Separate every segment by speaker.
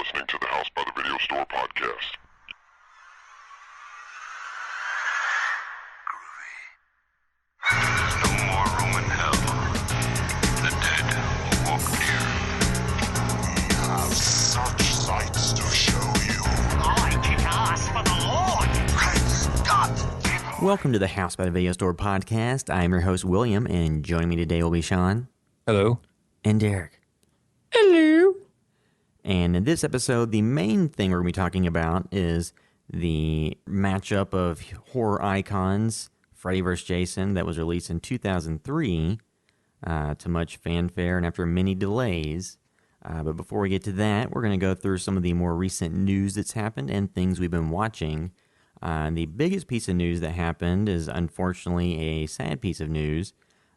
Speaker 1: listening to the House by the Video Store podcast.
Speaker 2: There's no more room in hell. The dead will walk near.
Speaker 1: We have such sights to show you.
Speaker 3: I kick ass for the Lord.
Speaker 1: Praise God.
Speaker 4: Welcome to the House by the Video Store podcast. I am your host, William, and joining me today will be Sean.
Speaker 5: Hello.
Speaker 4: And Derek. Hello. And in this episode, the main thing we're going to be talking about is the matchup of horror icons, Freddy vs. Jason, that was released in 2003 to much fanfare and after many delays. But before we get to that, we're going to go through some of the more recent news that's happened and things we've been watching. The biggest piece of news that happened is unfortunately a sad piece of news.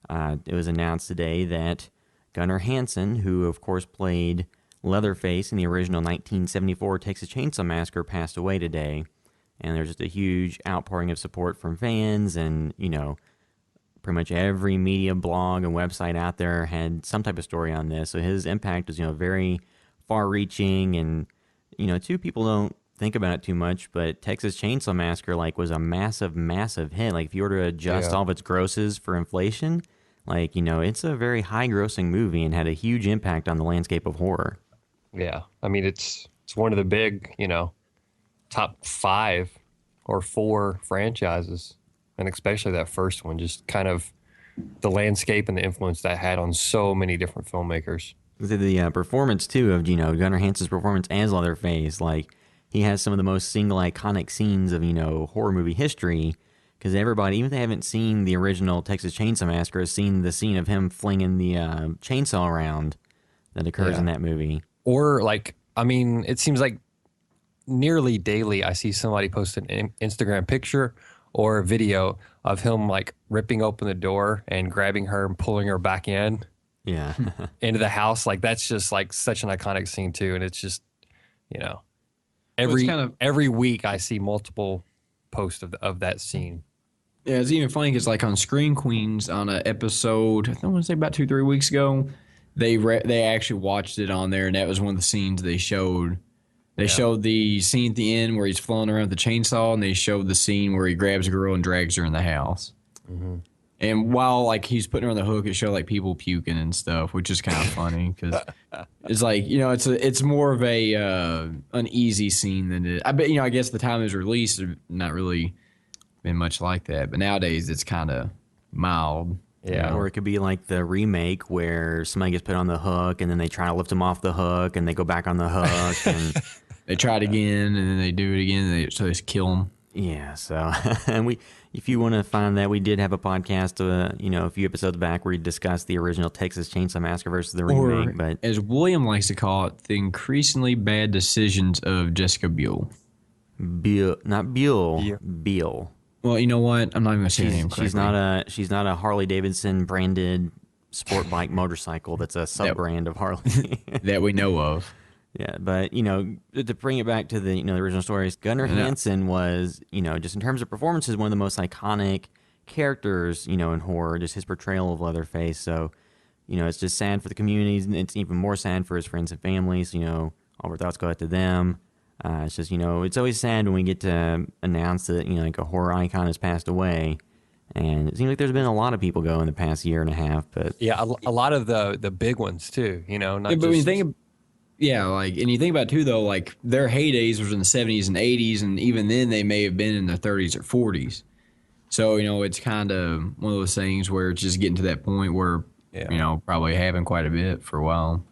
Speaker 4: It was announced today that Gunnar Hansen, who of course played Leatherface in the original 1974 Texas Chainsaw Massacre, passed away today. And there's just a huge outpouring of support from fans, and, you know, pretty much every media blog and website out there had some type of story on this. So his impact was, very far-reaching, and, too, people don't think about it too much, but Texas Chainsaw Massacre, was a massive, massive hit. If you were to adjust all of its grosses for inflation, it's a very high-grossing movie and had a huge impact on the landscape of horror.
Speaker 5: Yeah. I mean, it's one of the big, top 5 or 4 franchises. And especially that first one, just kind of the landscape and the influence that had on so many different filmmakers.
Speaker 4: The performance, too, of, Gunnar Hansen's performance as Leatherface, he has some of the most single iconic scenes of, horror movie history, because everybody, even if they haven't seen the original Texas Chainsaw Massacre, has seen the scene of him flinging the chainsaw around that occurs in that movie.
Speaker 5: Or, it seems like nearly daily I see somebody post an Instagram picture or a video of him, ripping open the door and grabbing her and pulling her back in.
Speaker 4: Yeah.
Speaker 5: Into the house. That's just, such an iconic scene, too. And it's just, every week I see multiple posts of that scene.
Speaker 6: Yeah, it's even funny because on Scream Queens on an episode, I want to say about 2-3 weeks ago, they actually watched it on there, and that was one of the scenes they showed. They showed the scene at the end where he's flowing around with the chainsaw, and they showed the scene where he grabs a girl and drags her in the house. Mm-hmm. And while he's putting her on the hook, it showed people puking and stuff, which is kind of funny because it's it's more of a uneasy scene than it. I bet I guess the time it was released, it's not really been much like that. But nowadays, it's kind of mild.
Speaker 4: Yeah, or it could be like the remake where somebody gets put on the hook and then they try to lift them off the hook and they go back on the hook and
Speaker 6: they try it again and then they do it again. So they just kill them.
Speaker 4: Yeah. So, and if you want to find that, we did have a podcast, a few episodes back where we discussed the original Texas Chainsaw Massacre versus the remake. But
Speaker 6: as William likes to call it, the increasingly bad decisions of Jessica Biel.
Speaker 4: Not Biel. Biel.
Speaker 6: Well, you know what? I'm not even going to say her name correctly.
Speaker 4: She's not a Harley Davidson branded sport bike motorcycle that's a sub-brand of Harley.
Speaker 6: That we know of.
Speaker 4: Yeah, but, to bring it back to the, the original stories, Gunnar Hansen was, just in terms of performances, one of the most iconic characters, in horror, just his portrayal of Leatherface. So, it's just sad for the communities, and it's even more sad for his friends and families. All our thoughts go out to them. It's just, it's always sad when we get to announce that, a horror icon has passed away. And it seems like there's been a lot of people go in the past year and a half. But
Speaker 5: yeah, a lot of the big ones, too, not
Speaker 6: but when you think and you think about it, too, though, their heydays was in the 70s and 80s, and even then they may have been in their 30s or 40s. So, it's kind of one of those things where it's just getting to that point where, probably having quite a bit for a while.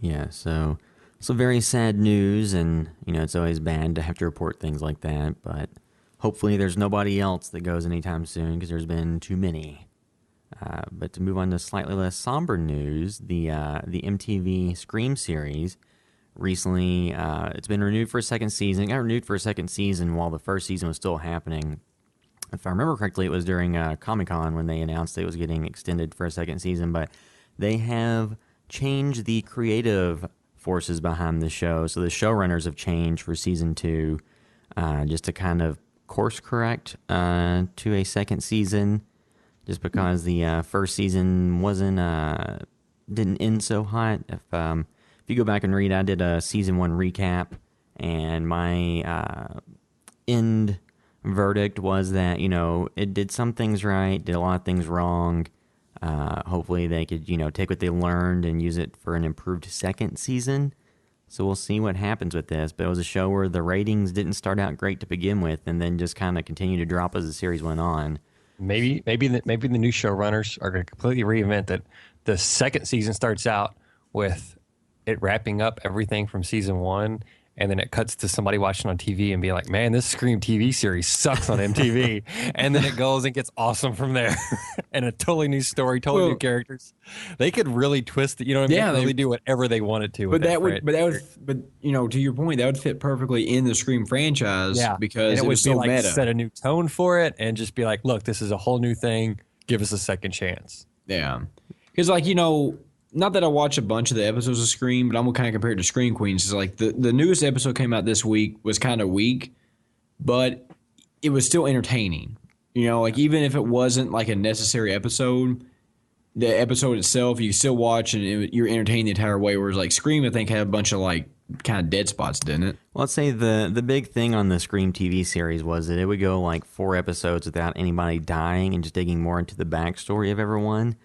Speaker 4: Yeah, so very sad news, and, it's always bad to have to report things like that, but hopefully there's nobody else that goes anytime soon because there's been too many. But to move on to slightly less somber news, the MTV Scream series recently, it's been renewed for a second season. It got renewed for a second season while the first season was still happening. If I remember correctly, it was during Comic-Con when they announced it was getting extended for a second season, but they have changed the creative forces behind the show. So the showrunners have changed for season 2 just to kind of course correct to a second season. Just because the first season didn't end so hot. If if you go back and read, I did a season 1 recap, and my end verdict was that, it did some things right, did a lot of things wrong. Hopefully they could, take what they learned and use it for an improved second season. So we'll see what happens with this. But it was a show where the ratings didn't start out great to begin with, and then just kind of continued to drop as the series went on.
Speaker 5: Maybe the new showrunners are going to completely reinvent that. The second season starts out with it wrapping up everything from season 1, and then it cuts to somebody watching on TV and being like, "Man, this Scream TV series sucks on MTV," and then it goes and gets awesome from there, and a totally new story, totally new characters. They could really twist it,
Speaker 6: Yeah,
Speaker 5: really do whatever they wanted to.
Speaker 6: But to your point, that would fit perfectly in the Scream franchise.
Speaker 5: Yeah,
Speaker 6: because
Speaker 5: and
Speaker 6: it would
Speaker 5: so
Speaker 6: feel meta.
Speaker 5: set a new tone for it, and just be like, "Look, this is a whole new thing. Give us a second chance."
Speaker 6: Yeah, because not that I watch a bunch of the episodes of Scream, but I'm gonna kind of compare it to Scream Queens. It's like the newest episode came out this week was kind of weak, but it was still entertaining. Even if it wasn't like a necessary episode, the episode itself you still watch and you're entertained the entire way. Whereas like Scream, I think had a bunch of like kind of dead spots, didn't it?
Speaker 4: Well, let's say the big thing on the Scream TV series was that it would go like 4 episodes without anybody dying and just digging more into the backstory of everyone.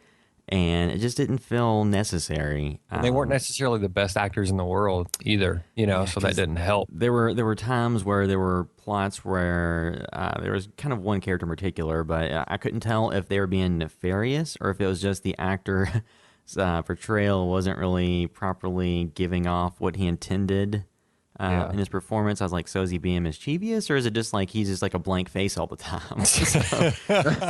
Speaker 4: And it just didn't feel necessary.
Speaker 5: They weren't necessarily the best actors in the world either, so that didn't help.
Speaker 4: There were times where there were plots where there was kind of one character in particular, but I couldn't tell if they were being nefarious or if it was just the actor's portrayal wasn't really properly giving off what he intended in his performance. I was like, so is he being mischievous, or is it just like he's just like a blank face all the time?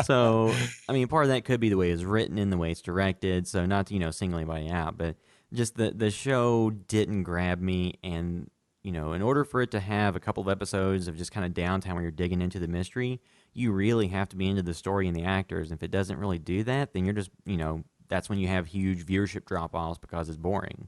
Speaker 4: So, I mean, part of that could be the way it's written and the way it's directed. So not to, single anybody out, but just the show didn't grab me. And, in order for it to have a couple of episodes of just kind of downtime where you're digging into the mystery, you really have to be into the story and the actors. And if it doesn't really do that, then you're just, that's when you have huge viewership drop-offs because it's boring.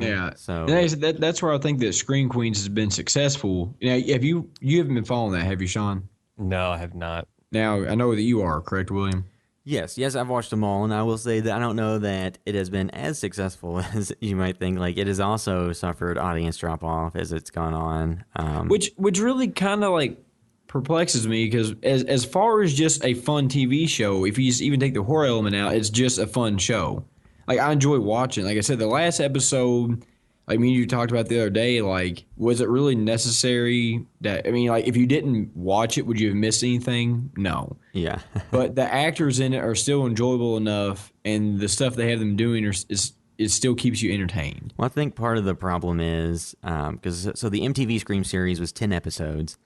Speaker 6: Yeah.
Speaker 4: So
Speaker 6: that's where I think that Scream Queens has been successful. You haven't been following that, have you, Sean?
Speaker 5: No, I have not.
Speaker 6: Now I know that you are, correct, William?
Speaker 4: Yes, I've watched them all, and I will say that I don't know that it has been as successful as you might think. Like, it has also suffered audience drop off as it's gone on,
Speaker 6: which really kind of like perplexes me, because as far as just a fun TV show, if you just even take the horror element out, it's just a fun show. Like, I enjoy watching. Like I said, the last episode, like me and you talked about the other day, like, was it really necessary that, like, if you didn't watch it, would you have missed anything? No.
Speaker 4: Yeah.
Speaker 6: But the actors in it are still enjoyable enough, and the stuff they have them doing it still keeps you entertained.
Speaker 4: Well, I think part of the problem is, because the MTV Scream series was 10 episodes,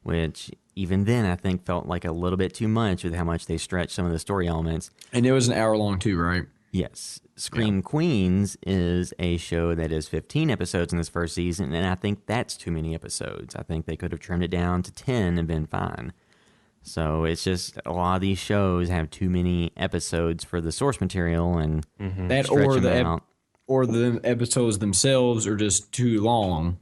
Speaker 4: which even then I think felt like a little bit too much with how much they stretched some of the story elements.
Speaker 6: And it was an hour long too, right?
Speaker 4: Yes. Scream Queens is a show that is 15 episodes in this first season, and I think that's too many episodes. I think they could have trimmed it down to 10 and been fine. So it's just a lot of these shows have too many episodes for the source material, and
Speaker 6: that or the episodes themselves are just too long,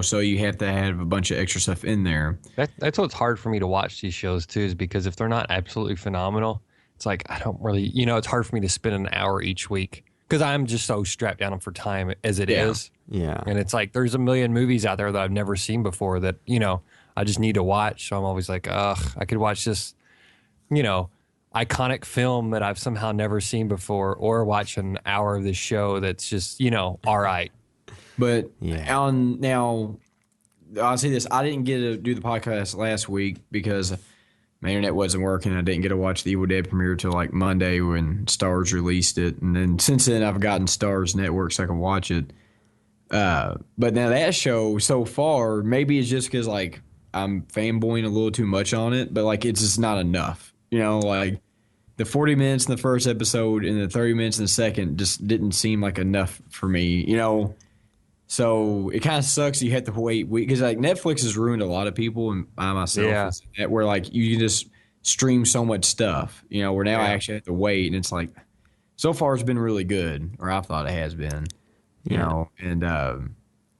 Speaker 6: so you have to have a bunch of extra stuff in there.
Speaker 5: That's what's hard for me to watch these shows too, is because if they're not absolutely phenomenal, it's like I don't really, it's hard for me to spend an hour each week because I'm just so strapped down for time as it is.
Speaker 4: Yeah.
Speaker 5: And it's like there's a million movies out there that I've never seen before that, I just need to watch. So I'm always like, ugh, I could watch this, iconic film that I've somehow never seen before, or watch an hour of this show that's just, all right.
Speaker 6: But
Speaker 4: Yeah.
Speaker 6: now, I'll say this. I didn't get to do the podcast last week because my internet wasn't working. I didn't get to watch the Evil Dead premiere till like Monday when Starz released it. And then since then, I've gotten Starz Network so I can watch it. But now that show so far, maybe it's just because like I'm fanboying a little too much on it, but like it's just not enough. Like the 40 minutes in the first episode and the 30 minutes in the second just didn't seem like enough for me, So it kind of sucks. You have to wait because like Netflix has ruined a lot of people, and I myself, where like you can just stream so much stuff, where now I actually have to wait, and it's like so far it's been really good, or I thought it has been, and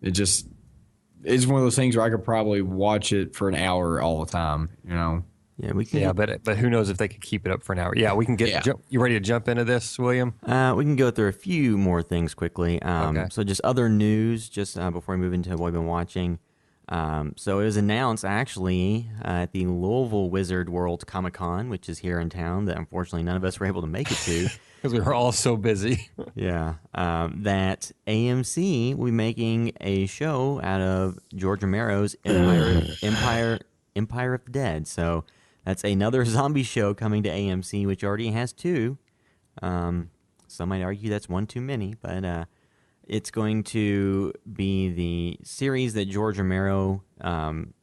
Speaker 6: it's one of those things where I could probably watch it for an hour all the time,
Speaker 4: Yeah, we can.
Speaker 5: Yeah, but who knows if they could keep it up for an hour? Yeah, we can get.
Speaker 6: Yeah.
Speaker 5: You ready to jump into this, William?
Speaker 4: We can go through a few more things quickly.
Speaker 5: Okay.
Speaker 4: So just other news, just before we move into what we've been watching. So it was announced actually at the Louisville Wizard World Comic Con, which is here in town, that unfortunately none of us were able to make it to.
Speaker 5: Because we were all so busy.
Speaker 4: Yeah, that AMC will be making a show out of George Romero's Empire of the Dead. So that's another zombie show coming to AMC, which already has two. Some might argue that's one too many, but it's going to be the series that George Romero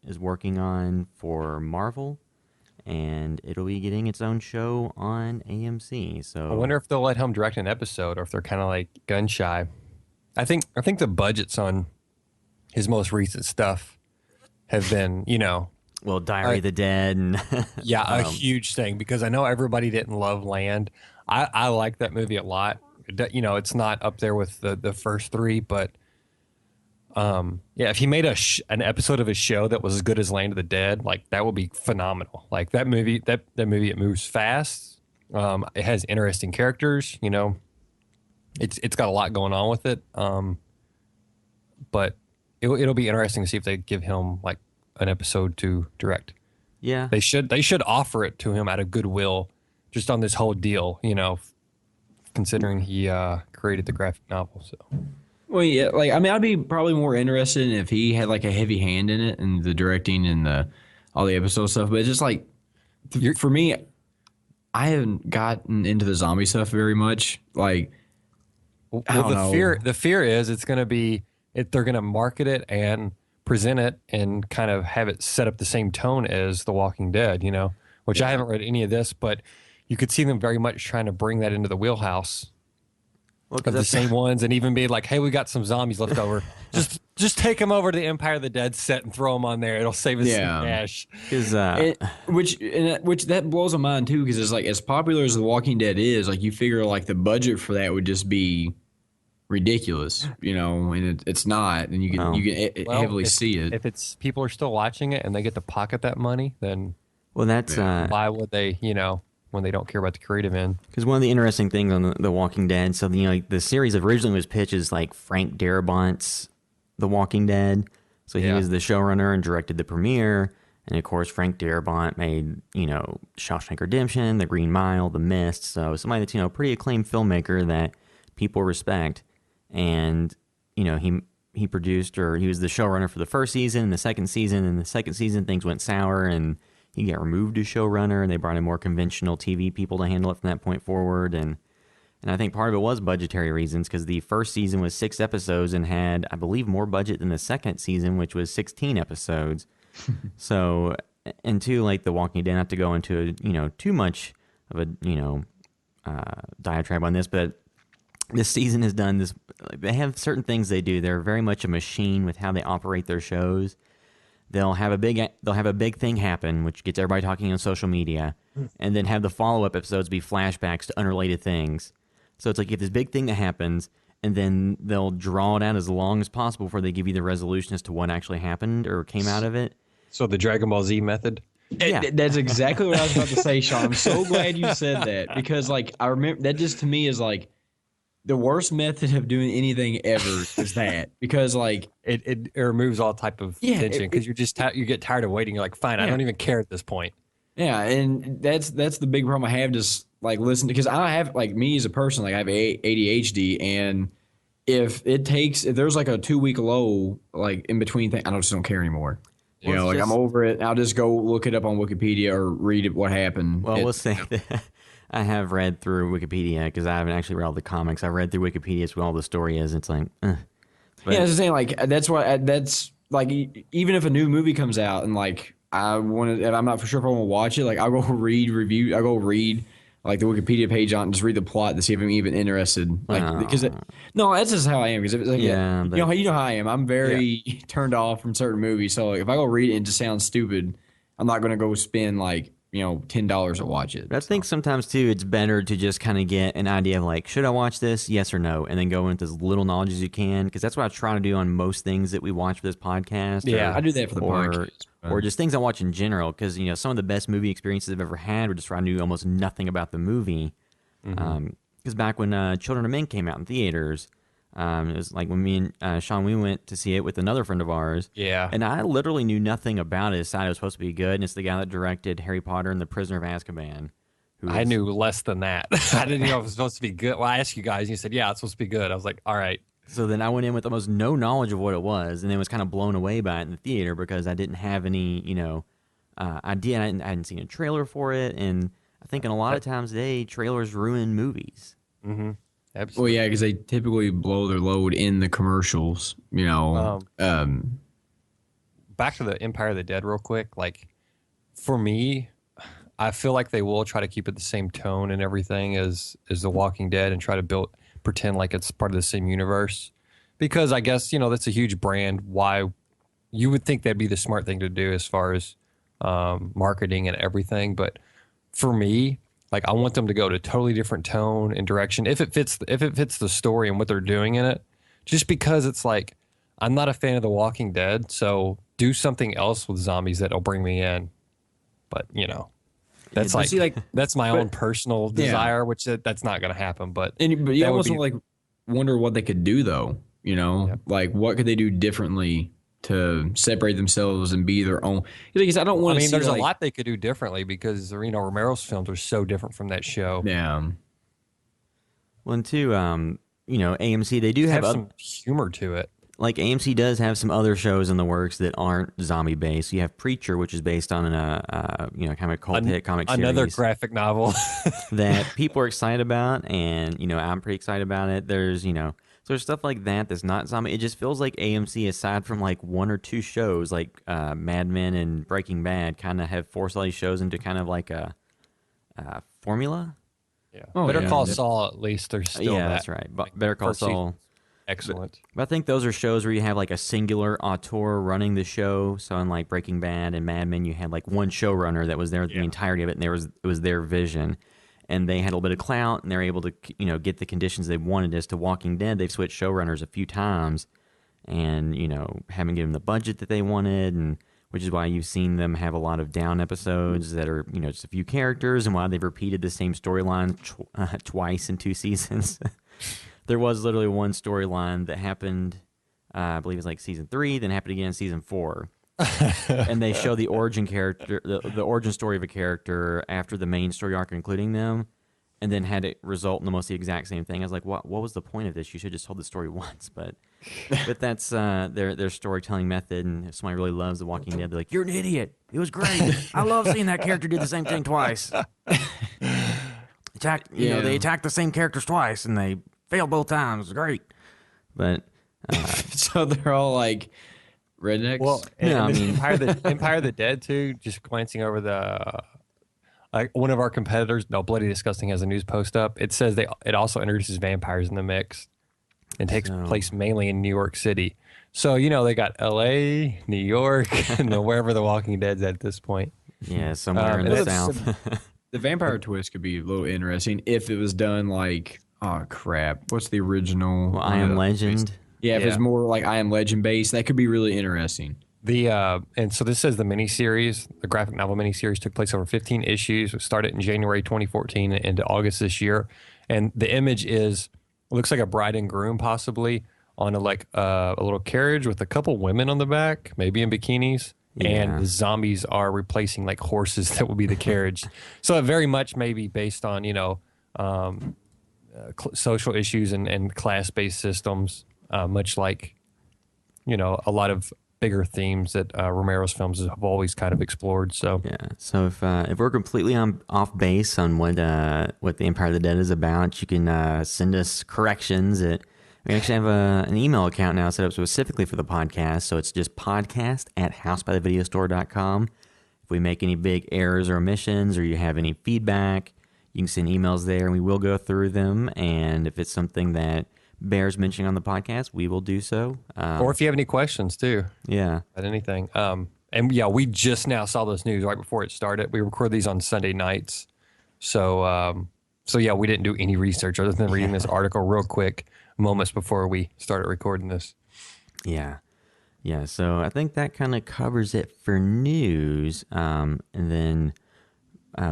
Speaker 4: is working on for Marvel, and it'll be getting its own show on AMC. So
Speaker 5: I wonder if they'll let him direct an episode, or if they're kind of like gun shy. I think the budgets on his most recent stuff have been,
Speaker 4: well, Diary of the Dead, and
Speaker 5: a huge thing, because I know everybody didn't love Land. I like that movie a lot. It's not up there with the first three, but if he made an episode of his show that was as good as Land of the Dead, like, that would be phenomenal. Like, that movie, it moves fast. It has interesting characters. It's got a lot going on with it. But it'll be interesting to see if they give him like an episode to direct.
Speaker 4: yeah,
Speaker 5: They should offer it to him out of goodwill, just on this whole deal. Considering he created the graphic novel. So.
Speaker 6: Well, yeah, I'd be probably more interested if he had like a heavy hand in it and the directing and all the episode stuff. But it's just like, for me, I haven't gotten into the zombie stuff very much. Like, I don't know.
Speaker 5: The fear is it's going to be they're going to market it and present it and kind of have it set up the same tone as The Walking Dead. Which I haven't read any of this, but you could see them very much trying to bring that into the wheelhouse. Of the same ones, and even be like, "Hey, we got some zombies left over. just take them over to the Empire of the Dead set and throw them on there. It'll save us some cash."
Speaker 6: Which that blows my mind too, because it's like, as popular as The Walking Dead is, like, you figure like the budget for that would just be ridiculous, and it's not, and you can heavily see it.
Speaker 5: If it's people are still watching it and they get to pocket that money, then
Speaker 4: that's
Speaker 5: why would they? When they don't care about the creative end.
Speaker 4: Because one of the interesting things on the Walking Dead, so the series originally was pitched as like Frank Darabont's The Walking Dead. So he was the showrunner and directed the premiere, and of course Frank Darabont made Shawshank Redemption, The Green Mile, The Mist. So somebody that's pretty acclaimed filmmaker that people respect, and he produced, or he was the showrunner for the first season and the second season. And the second season things went sour, and he got removed as showrunner, and they brought in more conventional TV people to handle it from that point forward. And I think part of it was budgetary reasons, because the first season was 6 episodes and had, I believe, more budget than the second season, which was 16 episodes. So, and two, like The Walking Dead, not to go into too much of a diatribe on this, but this season has done this. They have certain things they do. They're very much a machine with how they operate their shows. They'll have a big thing happen, which gets everybody talking on social media, and then have the follow-up episodes be flashbacks to unrelated things. So it's like, you have this big thing that happens, and then they'll draw it out as long as possible before they give you the resolution as to what actually happened or came out of it.
Speaker 5: So the Dragon Ball Z method?
Speaker 4: Yeah.
Speaker 6: That's exactly what I was about to say, Sean. I'm so glad you said that, because like, I remember that just to me is like the worst method of doing anything ever is that, because like
Speaker 5: it removes all type of tension, because you get tired of waiting. You're like, fine, I don't even care at this point.
Speaker 6: Yeah, and that's the big problem I have, just like listening, because I have, like, me as a person, like, I have ADHD, and if there's like a 2-week lull, like, in between things, I just don't care anymore. I'm over it. I'll just go look it up on Wikipedia or read what happened.
Speaker 4: Well, we'll say that I have read through Wikipedia, because I haven't actually read all the comics. I read through Wikipedia, it's what all the story is. It's like, But,
Speaker 6: yeah, I was just saying, like, that's like, even if a new movie comes out and like and I'm not for sure if I want to watch it, like, I'll go read like the Wikipedia page on, just read the plot to see if I'm even interested. Like, because that's just how I am. Because like, you know how I am. I'm very turned off from certain movies. So like, if I go read it and it just sounds stupid, I'm not going to go spend like $10 to watch it.
Speaker 4: But I think sometimes too, it's better to just kind of get an idea of like, should I watch this? Yes or no, and then go into as little knowledge as you can, because that's what I try to do on most things that we watch for this podcast.
Speaker 6: Yeah, I do that for the podcast.
Speaker 4: or just things I watch in general. Because some of the best movie experiences I've ever had were just where I knew almost nothing about the movie. Because back when Children of Men came out in theaters, it was like when me and Sean, we went to see it with another friend of ours.
Speaker 5: Yeah.
Speaker 4: And I literally knew nothing about it. Decided it was supposed to be good, and it's the guy that directed Harry Potter and the Prisoner of Azkaban.
Speaker 5: I knew less than that. I didn't know it was supposed to be good. Well, I asked you guys, and you said, yeah, it's supposed to be good. I was like, all right.
Speaker 4: So then I went in with almost no knowledge of what it was, and then was kind of blown away by it in the theater because I didn't have any, idea. I hadn't seen a trailer for it, and I think in a lot of times today, trailers ruin movies.
Speaker 5: Mm-hmm.
Speaker 6: Well,
Speaker 5: Absolutely.
Speaker 6: yeah, because they typically blow their load in the commercials.
Speaker 5: Back to the Empire of the Dead real quick. Like, for me, I feel like they will try to keep it the same tone and everything as The Walking Dead and try to pretend like it's part of the same universe. Because I guess, that's a huge brand. Why you would think that'd be the smart thing to do as far as marketing and everything. But for me, like, I want them to go to a totally different tone and direction if it fits the story and what they're doing in it. Just because it's like, I'm not a fan of The Walking Dead, so do something else with zombies that'll bring me in. But that's that's my own personal desire, which that's not going to happen. But
Speaker 6: you almost wonder what they could do though. Like what could they do differently to separate themselves and be their own? Because I don't want to.
Speaker 5: I mean, there's a lot they could do differently because Romero's films are so different from that show.
Speaker 6: Yeah.
Speaker 4: Well, and two, AMC, they do have
Speaker 5: some humor to it.
Speaker 4: Like AMC does have some other shows in the works that aren't zombie based. You have Preacher, which is based on kind of a cult hit comic series.
Speaker 5: Another graphic novel
Speaker 4: that people are excited about, and I'm pretty excited about it. There's so there's stuff like that that's not zombie. It just feels like AMC, aside from like one or two shows like Mad Men and Breaking Bad, kind of have forced all these shows into kind of like a formula.
Speaker 5: Yeah, Better Call Saul, at least there's still that.
Speaker 4: That's right. Better Call Saul.
Speaker 5: Excellent.
Speaker 4: But I think those are shows where you have like a singular auteur running the show. So in like Breaking Bad and Mad Men, you had like one showrunner that was there the entirety of it, and it was their vision, and they had a little bit of clout, and they're able to get the conditions they wanted. As to Walking Dead, they've switched showrunners a few times, and haven't given them the budget that they wanted, and which is why you've seen them have a lot of down episodes that are just a few characters, and why they've repeated the same storyline twice in 2 seasons. There was literally one storyline that happened, I believe it was like season 3, then happened again in season 4. And they show the origin character, the origin story of a character after the main story arc, including them, and then had it result in almost the exact same thing. I was like, what was the point of this? You should have just told the story once. But that's their storytelling method. And if somebody really loves The Walking Dead, they're like, you're an idiot. It was great. I love seeing that character do the same thing twice. They attacked the same characters twice, and they failed both times. It was great. But
Speaker 6: so they're all like rednecks.
Speaker 5: Well, Empire of the Dead too. Just glancing over the one of our competitors, Bloody Disgusting, has a news post up. It says it also introduces vampires in the mix and takes place mainly in New York City. So they got L.A., New York, and wherever The Walking Dead's at this point.
Speaker 4: Yeah, somewhere in the South.
Speaker 6: The vampire twist could be a little interesting if it was done like, oh crap, what's the original?
Speaker 4: I Am Legend.
Speaker 6: Yeah, if it's more like I Am Legend based, that could be really interesting.
Speaker 5: And so this says the miniseries, the graphic novel miniseries, took place over 15 issues. It started in January 2014 and into August this year. And the image looks like a bride and groom possibly on a little carriage with a couple women on the back, maybe in bikinis. Yeah. And the zombies are replacing like horses that will be the carriage. So it very much may be based on, social issues and class-based systems, much like, a lot of bigger themes that Romero's films have always kind of explored. So
Speaker 4: yeah. So if we're completely off base on what the Empire of the Dead is about, you can send us corrections. We actually have an email account now set up specifically for the podcast. So it's just podcast@housebythevideostore.com. If we make any big errors or omissions, or you have any feedback, you can send emails there, and we will go through them. And if it's something that bears mentioning on the podcast, we will do so.
Speaker 5: Or if you have any questions too.
Speaker 4: Yeah.
Speaker 5: About anything. And yeah, we just now saw this news right before it started. We record these on Sunday nights. So yeah, we didn't do any research other than reading this article real quick moments before we started recording this.
Speaker 4: Yeah. Yeah, so I think that kind of covers it for news. And then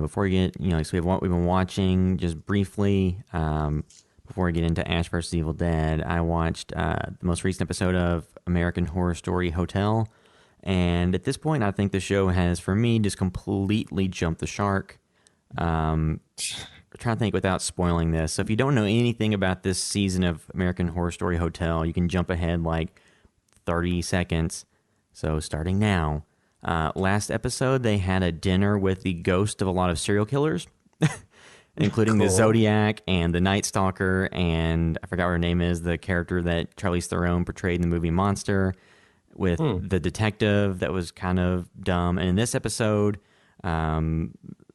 Speaker 4: before we get, so we have what we've been watching just briefly. Before we get into Ash vs. Evil Dead, I watched the most recent episode of American Horror Story Hotel. And at this point, I think the show has, for me, just completely jumped the shark. I'm trying to think without spoiling this. So if you don't know anything about this season of American Horror Story Hotel, you can jump ahead like 30 seconds. So starting now. Last episode, they had a dinner with the ghost of a lot of serial killers, including the Zodiac and the Night Stalker, and I forgot what her name is, the character that Charlize Theron portrayed in the movie Monster, with the detective that was kind of dumb. And in this episode,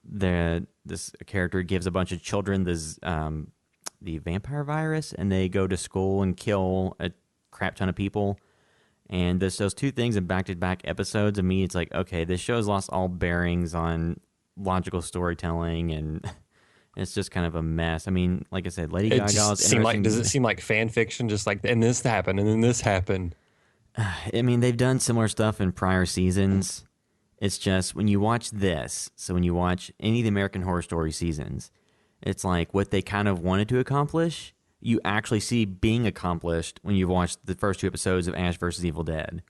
Speaker 4: this character gives a bunch of children the vampire virus, and they go to school and kill a crap ton of people. And those two things in back-to-back episodes, of me, it's like, okay, this show's lost all bearings on logical storytelling, and it's just kind of a mess. I mean, like I said, Lady Gaga's interesting.
Speaker 5: Does it seem like fan fiction? Just like, and this happened, and then this happened.
Speaker 4: I mean, they've done similar stuff in prior seasons. It's just when you watch this, so when you watch any of the American Horror Story seasons, it's like what they kind of wanted to accomplish, you actually see being accomplished when you've watched the first two episodes of Ash vs. Evil Dead,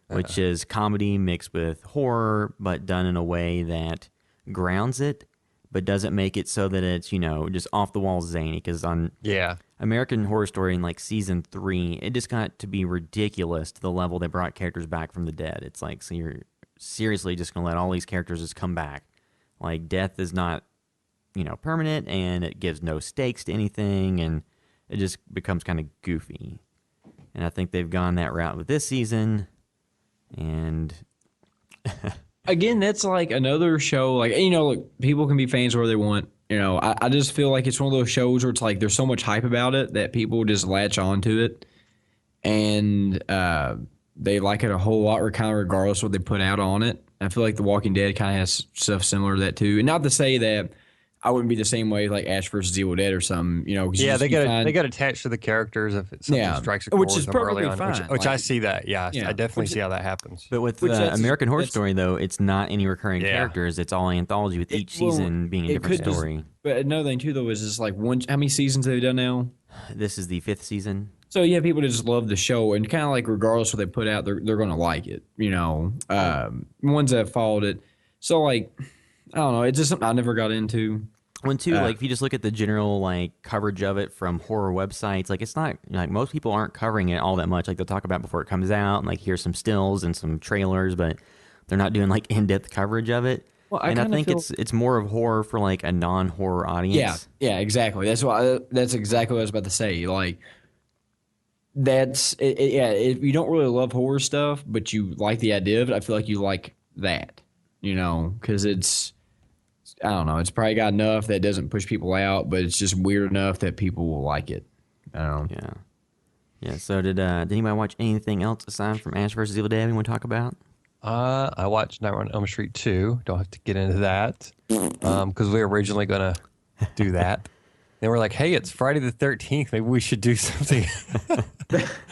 Speaker 4: which is comedy mixed with horror, but done in a way that grounds it, but doesn't make it so that it's, just off the wall zany. Because on American Horror Story in like season 3, it just got to be ridiculous to the level they brought characters back from the dead. It's like, so you're seriously just going to let all these characters just come back. Like, death is not, permanent, and it gives no stakes to anything, and it just becomes kind of goofy. And I think they've gone that route with this season. And
Speaker 6: again, that's like another show. Like, people can be fans where they want. I just feel like it's one of those shows where it's like there's so much hype about it that people just latch on to it. And they like it a whole lot, kind of regardless of what they put out on it. I feel like The Walking Dead kind of has stuff similar to that too. And not to say that I wouldn't be the same way like Ash versus Evil Dead or something,
Speaker 5: Yeah, they get attached to the characters if something strikes a chord,
Speaker 6: which is perfectly fine.
Speaker 5: Which I see that. Yeah, I definitely see how that happens.
Speaker 4: But with American Horror Story, though, it's not any recurring characters. It's all anthology with each season being a different story.
Speaker 6: But another thing too, though, is just like how many seasons have they done now?
Speaker 4: This is the 5th season.
Speaker 6: So you have people that just love the show, and kind of like regardless of what they put out, they're going to like it. Ones that have followed it. So like, I don't know. It's just something I never got into.
Speaker 4: One too, like if you just look at the general like coverage of it from horror websites, like it's not like most people aren't covering it all that much. Like they'll talk about it before it comes out, and like here's some stills and some trailers, but they're not doing like in-depth coverage of it. Well, I think it's more of horror for like a non-horror audience.
Speaker 6: Yeah, exactly. That's exactly what I was about to say. Like that's it, if you don't really love horror stuff, but you like the idea of it, I feel like you like that. Because it's. I don't know. It's probably got enough that doesn't push people out, but it's just weird enough that people will like it. I don't know.
Speaker 4: Yeah. So did anybody watch anything else aside from Ash vs. Evil Dead you want to talk about?
Speaker 5: I watched Nightmare on Elm Street 2. Don't have to get into that because we were originally going to do that. Then we're like, hey, it's Friday the 13th. Maybe we should do something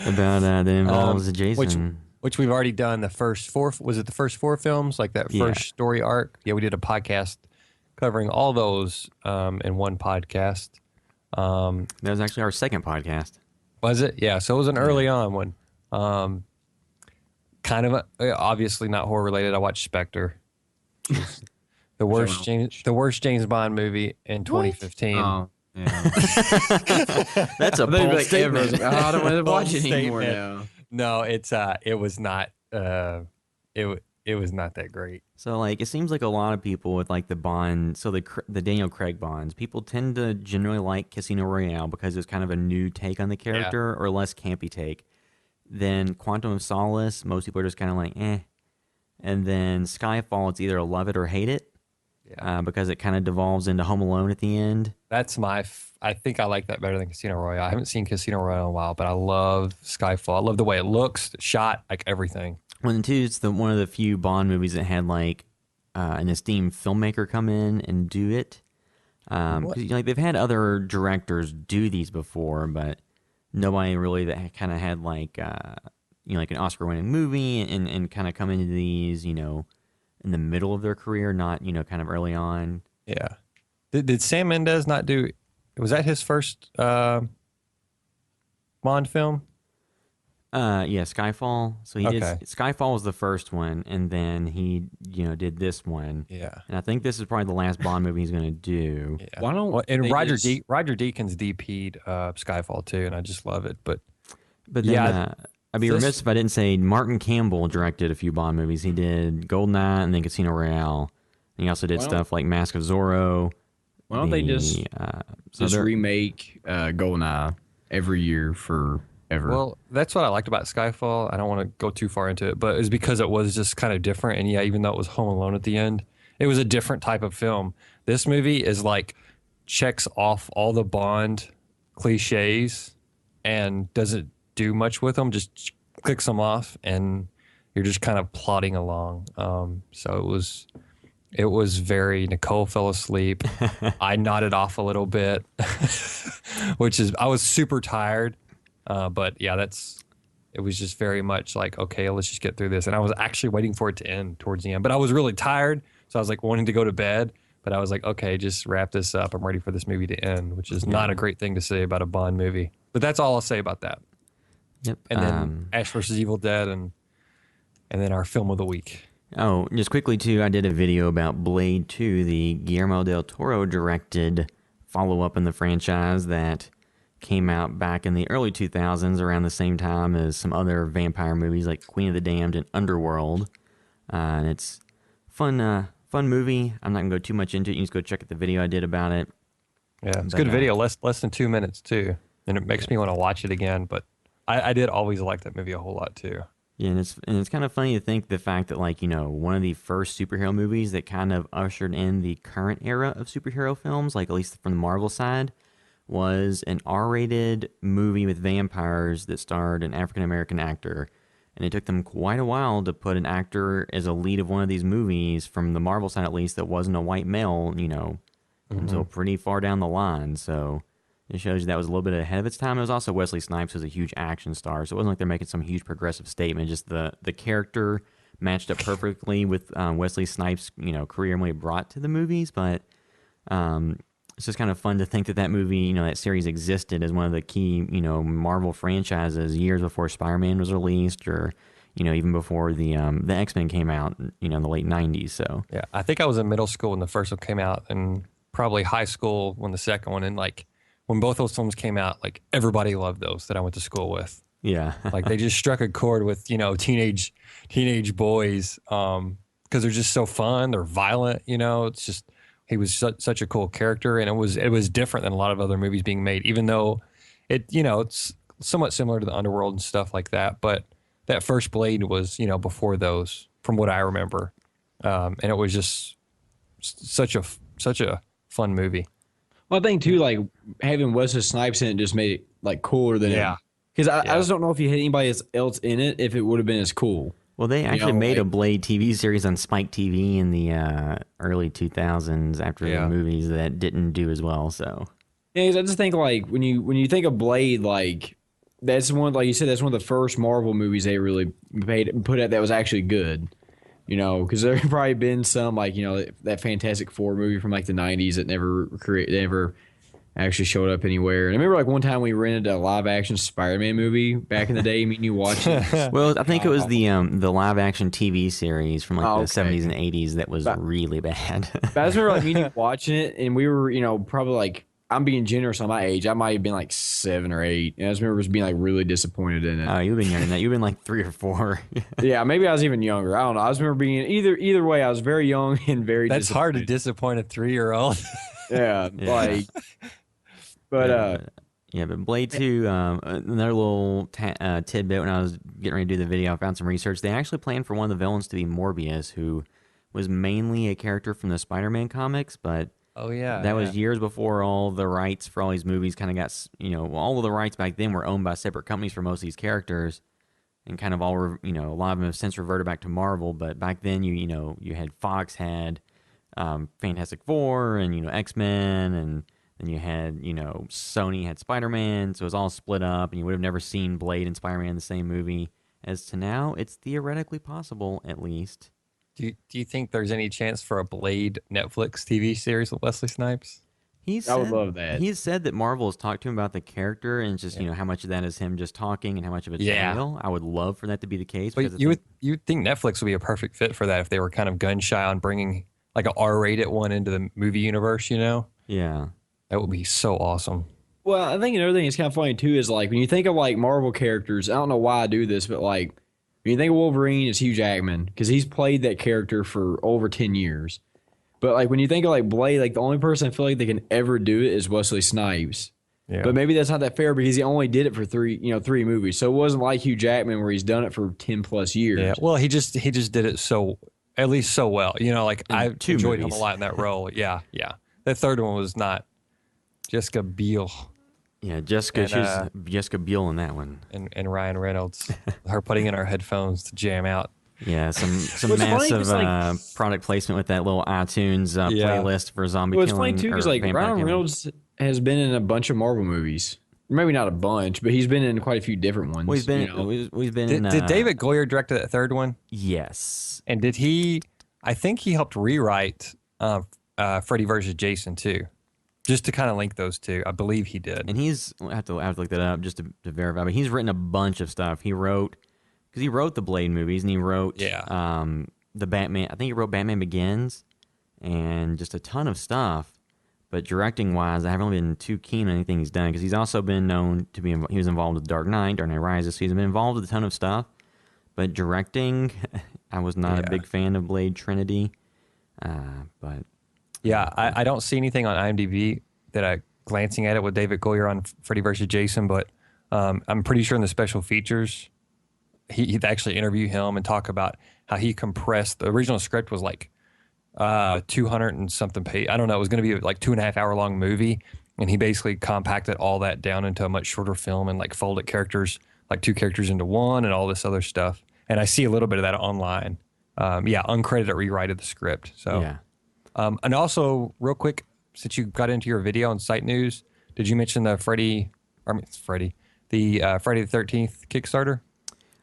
Speaker 4: about that involves Jason.
Speaker 5: Which we've already done the first 4. Was it the first 4 films? Like that first story arc? Yeah, we did a podcast covering all those in one podcast.
Speaker 4: That was actually our second podcast.
Speaker 5: Was it? Yeah. So it was an early on one. Kind of obviously not horror related. I watched Spectre, the worst James Bond movie in 2015.
Speaker 6: Oh, yeah.
Speaker 4: That's a bold statement.
Speaker 6: I don't want to watch it anymore now.
Speaker 5: No, it was not. It was not that great.
Speaker 4: So, like, it seems like a lot of people with, like, the Bond, so the Daniel Craig Bonds, people tend to generally like Casino Royale because it's kind of a new take on the character or less campy take. Then Quantum of Solace, most people are just kind of like, eh. And then Skyfall, it's either love it or hate it because it kind of devolves into Home Alone at the end.
Speaker 5: That's I think I like that better than Casino Royale. I haven't seen Casino Royale in a while, but I love Skyfall. I love the way it looks, shot, like everything.
Speaker 4: Well, and two, it's one of the few Bond movies that had like an esteemed filmmaker come in and do it. Like they've had other directors do these before, but nobody really that kind of had like like an Oscar-winning movie and kind of come into these, in the middle of their career, not, kind of early on.
Speaker 5: Yeah. Did Sam Mendes not do? Was that his first Bond film?
Speaker 4: Yeah, Skyfall. So he did.
Speaker 5: Okay.
Speaker 4: Skyfall was the first one, and then he, did this one.
Speaker 5: Yeah.
Speaker 4: And I think this is probably the last Bond movie he's going to do.
Speaker 5: Yeah.
Speaker 6: Why don't
Speaker 5: Well, and
Speaker 6: they
Speaker 5: Roger
Speaker 6: just-
Speaker 5: Roger Deakins DP'd Skyfall too, and I just love it. But
Speaker 4: But then,
Speaker 5: Yeah,
Speaker 4: I'd be
Speaker 5: this-
Speaker 4: remiss if I didn't say Martin Campbell directed a few Bond movies. He did Goldeneye and then Casino Royale. And he also did
Speaker 6: Why don't-
Speaker 4: stuff like Mask of Zorro.
Speaker 6: Why don't they just
Speaker 4: so they're-
Speaker 6: remake Goldeneye every year forever?
Speaker 5: well, that's what I liked about Skyfall. I don't want to go too far into it, but it's because it was just kind of different. And yeah, even though it was Home Alone at the end, it was a different type of film. This movie is like checks off all the Bond cliches and doesn't do much with them. Just clicks them off, and you're just kind of plodding along. So it was very. Nicole fell asleep. I nodded off a little bit, I was super tired. But yeah, it was just very much like, okay, let's just get through this. And I was actually waiting for it to end towards the end, but I was really tired. So I was like wanting to go to bed, but I was like, okay, just wrap this up. I'm ready for this movie to end, which is not a great thing to say about a Bond movie, but that's all I'll say about that.
Speaker 4: Yep.
Speaker 5: And then Ash versus Evil Dead and then our film of the week.
Speaker 4: Oh, just quickly too, I did a video about Blade 2, the Guillermo del Toro directed follow-up in the franchise that came out back in the early 2000s around the same time as some other vampire movies like Queen of the Damned and Underworld. And it's fun movie. I'm not going to go too much into it. You can just go check out the video I did about it.
Speaker 5: Yeah, it's a
Speaker 4: But,
Speaker 5: good video, less than 2 minutes too. And it makes me want to watch it again, but I did always like that movie a whole lot too.
Speaker 4: Yeah, and it's kind of funny to think the fact that one of the first superhero movies that kind of ushered in the current era of superhero films, like at least from the Marvel side, was an R-rated movie with vampires that starred an African-American actor. And it took them quite a while to put an actor as a lead of one of these movies, from the Marvel side at least, that wasn't a white male, until pretty far down the line. So it shows you that was a little bit ahead of its time. It was also Wesley Snipes was a huge action star, so it wasn't like they're making some huge progressive statement. Just the character matched up perfectly with Wesley Snipes' career and what he brought to the movies. But it's just kind of fun to think that movie, that series existed as one of the key, Marvel franchises years before Spider-Man was released, or even before the X-Men came out, in the late '90s. So
Speaker 5: Yeah, I think I was in middle school when the first one came out, and probably high school when the second one, and like when both those films came out, like everybody loved those that I went to school with.
Speaker 4: yeah,
Speaker 5: Like they just struck a chord with teenage boys because they're just so fun. They're violent. It's just he was such a cool character, and it was different than a lot of other movies being made. Even though it's somewhat similar to the Underworld and stuff like that, but that first Blade was before those, from what I remember, and it was just such a fun movie.
Speaker 6: Well, I think too, like having Wesley Snipes in it just made it like cooler than
Speaker 5: Yeah.
Speaker 6: Because I just don't know if you had anybody else in it, if it would have been as cool.
Speaker 4: Well, they actually made a Blade TV series on Spike TV in the early 2000s after the movies that didn't do as well. So
Speaker 6: Yeah, 'cause I just think like when you think of Blade, like that's one, like you said, that's one of the first Marvel movies they really put out that was actually good. Because there have probably been some like that Fantastic Four movie from like the '90s that never actually showed up anywhere. And I remember like one time we rented a live action Spider-Man movie back in the day. Me and you watched it.
Speaker 4: well, I think it was the live action TV series from like the
Speaker 6: okay.
Speaker 4: 70s and 80s that was really bad.
Speaker 6: But I just remember like me and you watching it, and we were probably like, I'm being generous on my age. I might have been like 7 or 8. And I just remember just being like really disappointed in it.
Speaker 4: Oh, you've been younger than that. You've been like 3 or 4.
Speaker 6: Yeah, maybe I was even younger. I don't know. I just remember being either way. I was very young and very.
Speaker 5: That's hard to
Speaker 6: disappointed.
Speaker 5: disappoint a 3-year-old.
Speaker 6: Yeah, like. But
Speaker 4: but Blade 2, another little tidbit when I was getting ready to do the video, I found some research. They actually planned for one of the villains to be Morbius, who was mainly a character from the Spider-Man comics, but
Speaker 5: Oh yeah,
Speaker 4: that was years before all the rights for all these movies kind of got, all of the rights back then were owned by separate companies for most of these characters, and kind of all, a lot of them have since reverted back to Marvel. But back then, you had Fox had Fantastic Four and X-Men, and then you had Sony had Spider-Man, so it was all split up, and you would have never seen Blade and Spider-Man in the same movie. as to now, it's theoretically possible, at least.
Speaker 5: Do you think there's any chance for a Blade Netflix TV series with Wesley Snipes?
Speaker 6: I would love that.
Speaker 4: He's said that Marvel has talked to him about the character, and it's just how much of that is him just talking, and how much of it's real. I would love for that to be the case.
Speaker 5: But you would think Netflix would be a perfect fit for that if they were kind of gun shy on bringing like an R-rated one into the movie universe.
Speaker 4: Yeah,
Speaker 5: that would be so awesome.
Speaker 6: Well, I think another thing that's kind of funny too is like when you think of like Marvel characters. I don't know why I do this, but like when you think of Wolverine, it's Hugh Jackman because he's played that character for over 10 years. But like when you think of like Blade, like the only person I feel like they can ever do it is Wesley Snipes. Yeah. But maybe that's not that fair because he only did it for three movies. So it wasn't like Hugh Jackman where he's done it for 10 plus years.
Speaker 5: Yeah. Well, he just did it at least so well. Like I enjoyed him a lot in that role. Yeah. Yeah. That third one was not Jessica Biel.
Speaker 4: Yeah, Jessica Biel in that one.
Speaker 5: And Ryan Reynolds. Her putting in our headphones to jam out.
Speaker 4: Yeah, some massive product placement with that little iTunes playlist for zombie killing.
Speaker 6: It's funny too because like Ryan Reynolds has been in a bunch of Marvel movies. Maybe not a bunch, but he's been in quite a few different ones.
Speaker 4: Well, we've been.
Speaker 5: Did David Goyer direct that third one?
Speaker 4: Yes.
Speaker 5: And did he? I think he helped rewrite Freddy versus Jason too, just to kind of link those two. I believe he did.
Speaker 4: And I have to look that up just to verify. But he's written a bunch of stuff. He wrote the Blade movies, and he wrote the Batman. I think he wrote Batman Begins, and just a ton of stuff. But directing wise, I haven't really been too keen on anything he's done because he's also been known to be. He was involved with Dark Knight Rises. So he's been involved with a ton of stuff. But directing, I was not a big fan of Blade Trinity. But
Speaker 5: I don't see anything on IMDb that I glancing at it with David Goyer on Freddy vs. Jason, but I'm pretty sure in the special features. He'd actually interview him and talk about how he compressed the original script was like 200 and something page. I don't know. It was going to be like 2.5 hour long movie. And he basically compacted all that down into a much shorter film and like folded characters, like two characters into one and all this other stuff. And I see a little bit of that online. Uncredited rewrite of the script. So, and also real quick, since you got into your video on Site News, did you mention the Freddy the Friday the 13th Kickstarter?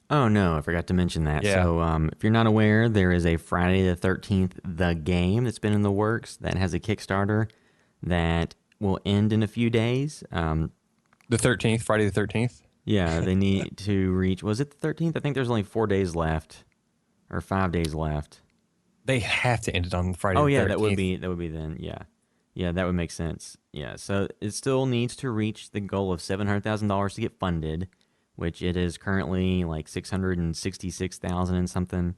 Speaker 4: Oh, no, I forgot to mention that.
Speaker 5: Yeah.
Speaker 4: So if you're not aware, there is a Friday the 13th, the game that's been in the works that has a Kickstarter that will end in a few days.
Speaker 5: The 13th, Friday the 13th?
Speaker 4: Yeah, they need to reach, was it the 13th? I think there's only 4 days left or 5 days left.
Speaker 5: They have to end it on Friday the 13th.
Speaker 4: Oh, yeah, that would be then, yeah. Yeah, that would make sense. Yeah, so it still needs to reach the goal of $700,000 to get funded, which it is currently like 666,000 and something.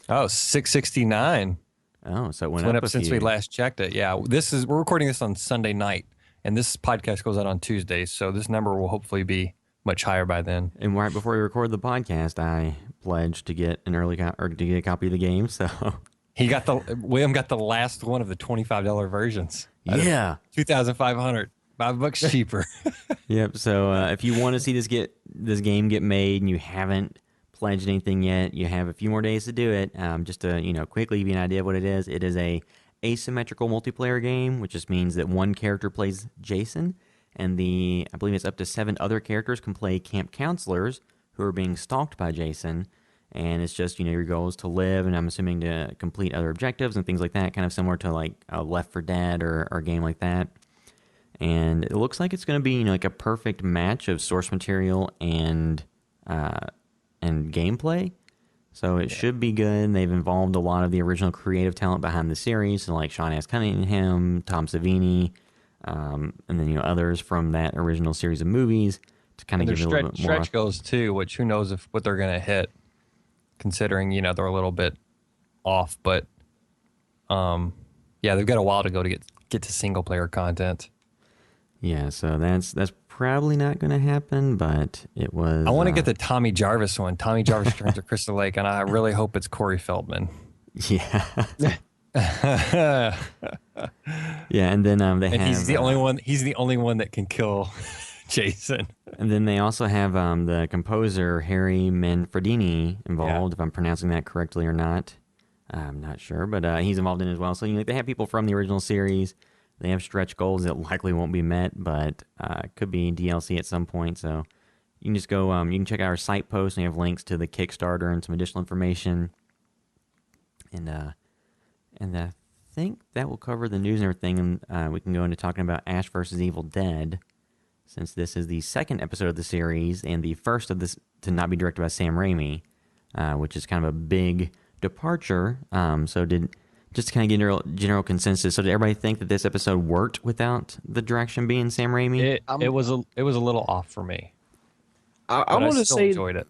Speaker 5: Oh, 669.
Speaker 4: Oh, so it
Speaker 5: went up since we last checked it. Yeah, we're recording this on Sunday night, and this podcast goes out on Tuesdays, so this number will hopefully be much higher by then.
Speaker 4: And right before we record the podcast, I pledged to get an to get a copy of the game. So
Speaker 5: William got the last one of the $25 versions.
Speaker 4: Yeah,
Speaker 5: $2,500. $5 cheaper.
Speaker 4: Yep. So if you want to see this game get made and you haven't pledged anything yet, you have a few more days to do it. Just to quickly give you an idea of what it is. It is a asymmetrical multiplayer game, which just means that one character plays Jason, and I believe it's up to 7 other characters can play camp counselors who are being stalked by Jason. And it's just your goal is to live, and I'm assuming to complete other objectives and things like that. Kind of similar to like Left 4 Dead or a game like that. And it looks like it's going to be like a perfect match of source material and gameplay. So it should be good. They've involved a lot of the original creative talent behind the series, so like Sean S. Cunningham, Tom Savini, and then others from that original series of movies to kind of give it a little bit more
Speaker 5: stretch goals too. Which who knows what they're going to hit, considering they're a little bit off. But they've got a while to go to get to single player content.
Speaker 4: Yeah, so that's probably not going to happen, but it was...
Speaker 5: I want to get the Tommy Jarvis one. Tommy Jarvis turns to Crystal Lake, and I really hope it's Corey Feldman.
Speaker 4: Yeah. Yeah, and then
Speaker 5: he's the only one. He's the only one that can kill Jason.
Speaker 4: And then they also have the composer Harry Manfredini involved, if I'm pronouncing that correctly or not. I'm not sure, but he's involved in it as well. So they have people from the original series. They have stretch goals that likely won't be met, but could be DLC at some point. So you can just go, you can check out our site post, and we have links to the Kickstarter and some additional information. And I think that will cover the news and everything, and we can go into talking about Ash vs. Evil Dead, since this is the second episode of the series and the first of this to not be directed by Sam Raimi, which is kind of a big departure. Just to kind of get general consensus. So did everybody think that this episode worked without the direction being Sam Raimi?
Speaker 5: It was a little off for me.
Speaker 6: I want to say
Speaker 5: enjoyed it.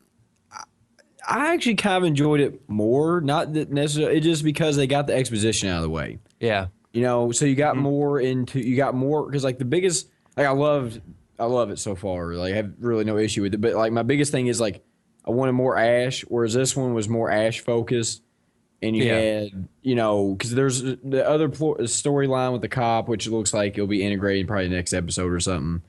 Speaker 6: I actually kind of enjoyed it more. Not that necessarily, it's just because they got the exposition out of the way.
Speaker 5: Yeah.
Speaker 6: So you got more because like the biggest, like I love it so far. Like I have really no issue with it. But like my biggest thing is like I wanted more Ash, whereas this one was more Ash focused. And you had, because there's the other storyline with the cop, which looks like it'll be integrated probably next episode or something.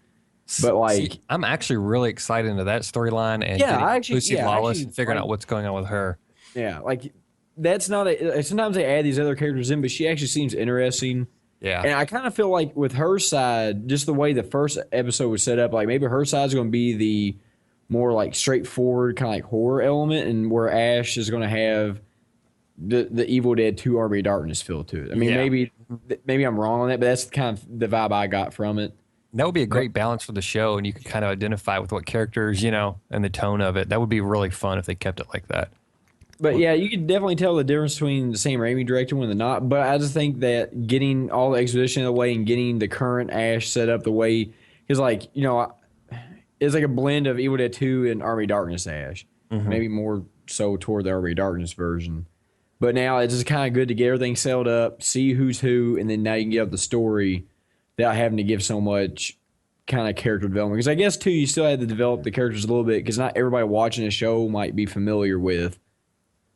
Speaker 6: But like,
Speaker 5: I'm actually really excited into that storyline and getting Lucy Lawless and figuring out what's going on with her.
Speaker 6: Yeah, like that's not sometimes they add these other characters in, but she actually seems interesting.
Speaker 5: Yeah,
Speaker 6: and I kind of feel like with her side, just the way the first episode was set up, like maybe her side's going to be the more like straightforward kind of like horror element, and where Ash is going to have the Evil Dead 2 Army of Darkness feel to it. I mean, maybe I'm wrong on that, but that's kind of the vibe I got from it.
Speaker 5: That would be a great balance for the show, and you could kind of identify with what characters, and the tone of it. That would be really fun if they kept it like that.
Speaker 6: But yeah, you could definitely tell the difference between the Sam Raimi director one and the not. But I just think that getting all the exposition of the way and getting the current Ash set up the way, because like, it's like a blend of Evil Dead 2 and Army of Darkness Ash. Maybe more so toward the Army of Darkness version. But now it's just kind of good to get everything settled up, see who's who, and then now you can get up the story without having to give so much kind of character development. Because I guess, too, you still had to develop the characters a little bit because not everybody watching the show might be familiar with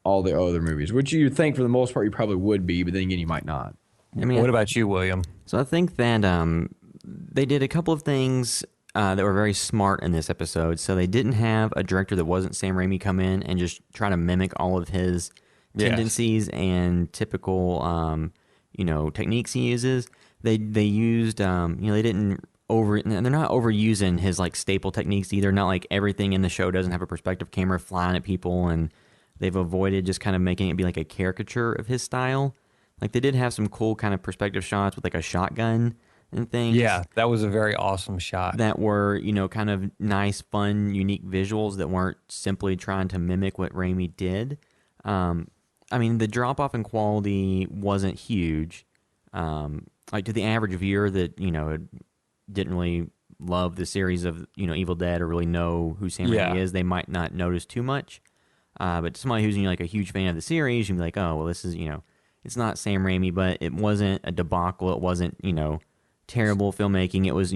Speaker 6: all the other movies, which you think for the most part you probably would be, but then again, you might not.
Speaker 4: I mean,
Speaker 5: what about you, William?
Speaker 4: So I think that they did a couple of things that were very smart in this episode. So they didn't have a director that wasn't Sam Raimi come in and just try to mimic all of his tendencies and typical, techniques he uses. They used, they didn't and they're not overusing his like staple techniques either. Not like everything in the show doesn't have a perspective camera flying at people, and they've avoided just kind of making it be like a caricature of his style. Like they did have some cool kind of perspective shots with like a shotgun and things.
Speaker 5: Yeah, that was a very awesome shot.
Speaker 4: That were, kind of nice, fun, unique visuals that weren't simply trying to mimic what Raimi did. I mean, the drop-off in quality wasn't huge. Like to the average viewer that, didn't really love the series of, Evil Dead or really know who Sam Raimi is, they might not notice too much. But to somebody who's, like a huge fan of the series, you'd be like, oh, well, this is, it's not Sam Raimi, but it wasn't a debacle. It wasn't, terrible filmmaking. It was,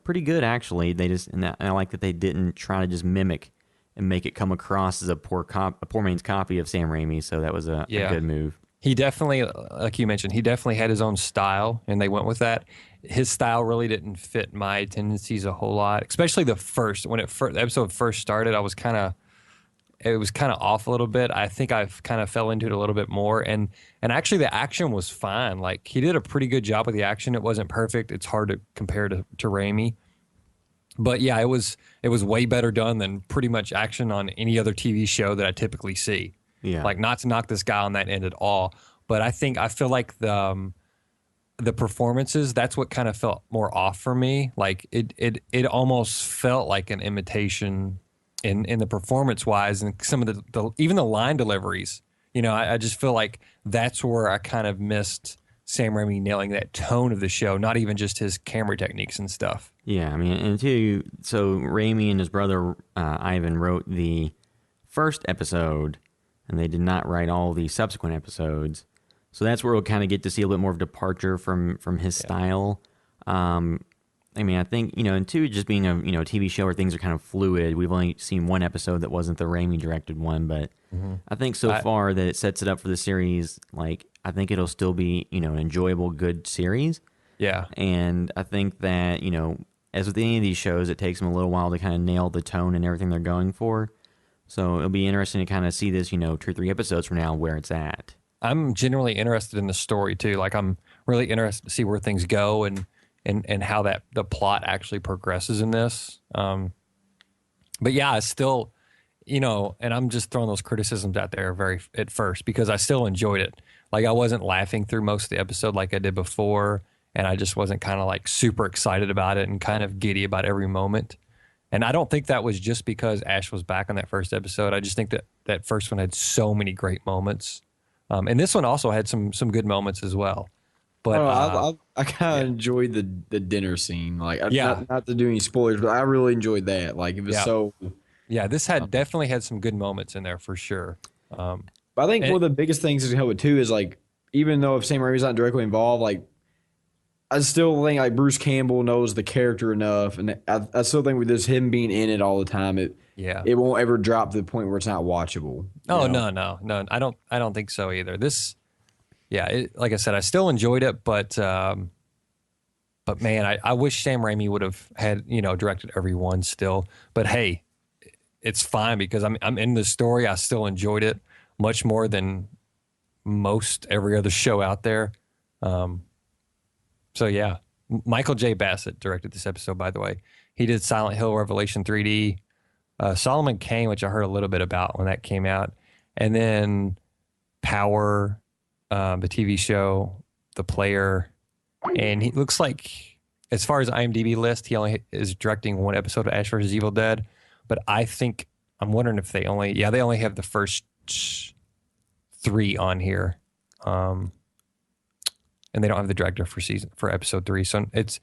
Speaker 4: pretty good actually. They just, and I like that they didn't try to just mimic and make it come across as a poor man's copy of Sam Raimi. So that was a good move.
Speaker 5: He definitely, like you mentioned, he definitely had his own style, and they went with that. His style really didn't fit my tendencies a whole lot, especially the episode first started. It was kind of off a little bit. I think I kind of fell into it a little bit more, and actually the action was fine. Like he did a pretty good job with the action. It wasn't perfect. It's hard to compare to Raimi. But yeah, it was way better done than pretty much action on any other TV show that I typically see.
Speaker 4: Yeah.
Speaker 5: Like not to knock this guy on that end at all, but I feel like the performances, that's what kind of felt more off for me. Like it almost felt like an imitation in the performance wise, and some of the even the line deliveries. I just feel like that's where I kind of missed Sam Raimi nailing that tone of the show, not even just his camera techniques and stuff.
Speaker 4: Yeah, I mean, and too, so Raimi and his brother Ivan wrote the first episode, and they did not write all the subsequent episodes. So that's where we'll kind of get to see a little bit more of departure from his style. I mean, I think, and two, just being a TV show where things are kind of fluid. We've only seen one episode that wasn't the Raimi directed one, but I think so far that it sets it up for the series. Like, I think it'll still be, an enjoyable, good series.
Speaker 5: Yeah.
Speaker 4: And I think that, as with any of these shows, it takes them a little while to kind of nail the tone and everything they're going for. So it'll be interesting to kind of see this, 2 or 3 episodes from now where it's at.
Speaker 5: I'm genuinely interested in the story too. Like I'm really interested to see where things go and how the plot actually progresses in this. But yeah, I still, and I'm just throwing those criticisms out there at first because I still enjoyed it. Like I wasn't laughing through most of the episode like I did before, and I just wasn't kind of like super excited about it and kind of giddy about every moment. And I don't think that was just because Ash was back on that first episode. I just think that that first one had so many great moments, and this one also had some good moments as well. But
Speaker 6: I kind of
Speaker 5: yeah.
Speaker 6: enjoyed the dinner scene. Like,
Speaker 5: Yeah.
Speaker 6: not to do any spoilers, but I really enjoyed that. Like, it was
Speaker 5: Yeah.
Speaker 6: so.
Speaker 5: Yeah, this had definitely had some good moments in there for sure.
Speaker 6: But I think
Speaker 5: And
Speaker 6: one of the biggest things to help with too is like, even though if Sam Raimi's not directly involved, like, I still think like Bruce Campbell knows the character enough, and I still think with this him being in it all the time,
Speaker 5: yeah.
Speaker 6: it won't ever drop to the point where it's not watchable.
Speaker 5: Oh
Speaker 6: know?
Speaker 5: no. I don't think so either. This, yeah, like I said, I still enjoyed it, but man, I wish Sam Raimi would have had directed every one still. But hey, it's fine because I'm in the story. I still enjoyed it much more than most every other show out there. So yeah, Michael J. Bassett directed this episode. By the way, he did Silent Hill Revelation 3D, Solomon Kane, which I heard a little bit about when that came out, and then Power, the TV show, The Player, and he looks like, as far as IMDb list, he only is directing one episode of Ash vs. Evil Dead. But I'm wondering if they only have the first 3 on here. And they don't have the director for episode 3. So it's